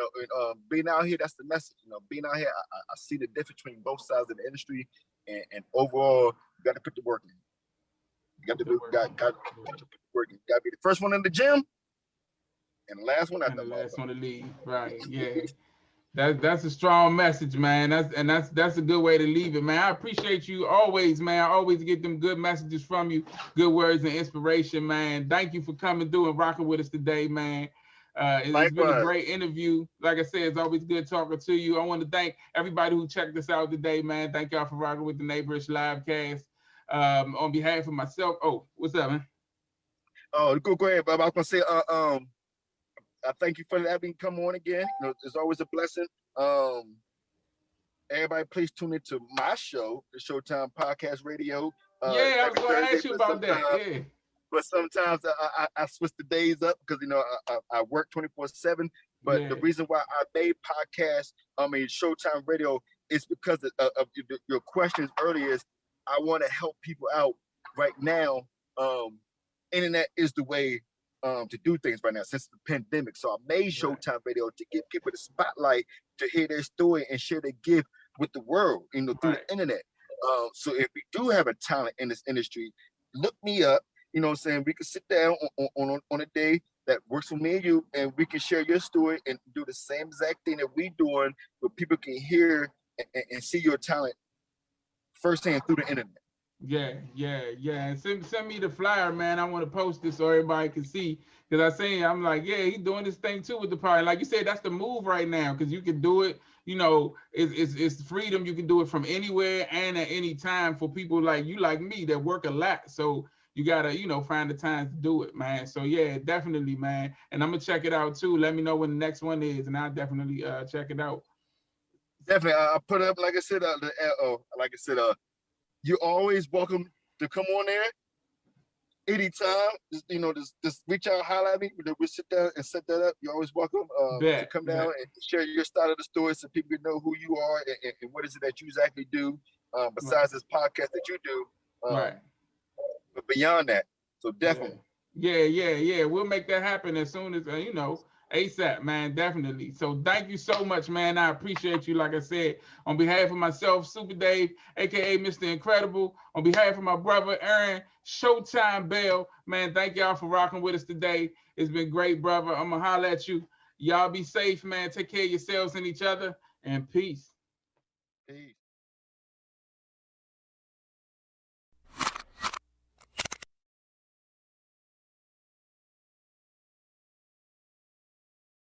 Being out here, that's the message. Being out here, I see the difference between both sides of the industry, and overall, you got to put the work in. You got to put the work in. You got to be the first one in the gym, and the last one and the last one to leave. Right. Yeah. That's a strong message, man. That's a good way to leave it, man. I appreciate you always, man. I always get them good messages from you, good words and inspiration, man. Thank you for coming through and rocking with us today, man. It's been a great interview. Like I said, it's always good talking to you. I want to thank everybody who checked us out today, man. Thank y'all for rocking with the Neighborish livecast. On behalf of myself, what's up, man? Oh, go ahead, Bob. I was gonna say, I thank you for having me come on again. You know, it's always a blessing. Everybody, please tune into my show, the Showtime Podcast Radio. Yeah, I was Every gonna Thursday, ask you about that. Yeah. but sometimes I switch the days up because I work 24/7. But Yeah. the reason why I made podcasts, Showtime Radio, is because of your questions earlier. Is I want to help people out right now. Internet is the way to do things right now since the pandemic. So I made Showtime Radio to give people the spotlight to hear their story and share their gift with the world, through the internet. So if we do have a talent in this industry, look me up. You know what I'm saying? We can sit down on a day that works for me and you, and we can share your story and do the same exact thing that we doing, where people can hear and see your talent firsthand through the internet. Yeah. And send me the flyer, man. I want to post this so everybody can see. Because I'm like, yeah, he's doing this thing too with the party. Like you said, that's the move right now. Because you can do it, it's freedom. You can do it from anywhere and at any time for people like you, like me, that work a lot. So you gotta, find the time to do it, man. So yeah, definitely, man. And I'm gonna check it out too. Let me know when the next one is, and I'll definitely check it out. Definitely, I put up, like I said, you're always welcome to come on there anytime. Just reach out, holler at me. We'll sit down and set that up. You're always welcome to come down and share your side of the story so people can know who you are and what is it that you exactly do besides this podcast that you do. But beyond that, so definitely. Yeah. We'll make that happen as soon as, ASAP, man, definitely. So thank you so much, man. I appreciate you. Like I said, on behalf of myself, Super Dave, aka Mr. Incredible, on behalf of my brother Aaron, Showtime Bell, man, thank y'all for rocking with us today. It's been great, brother. I'm gonna holler at you. Y'all be safe, man. Take care of yourselves and each other, and peace. Peace.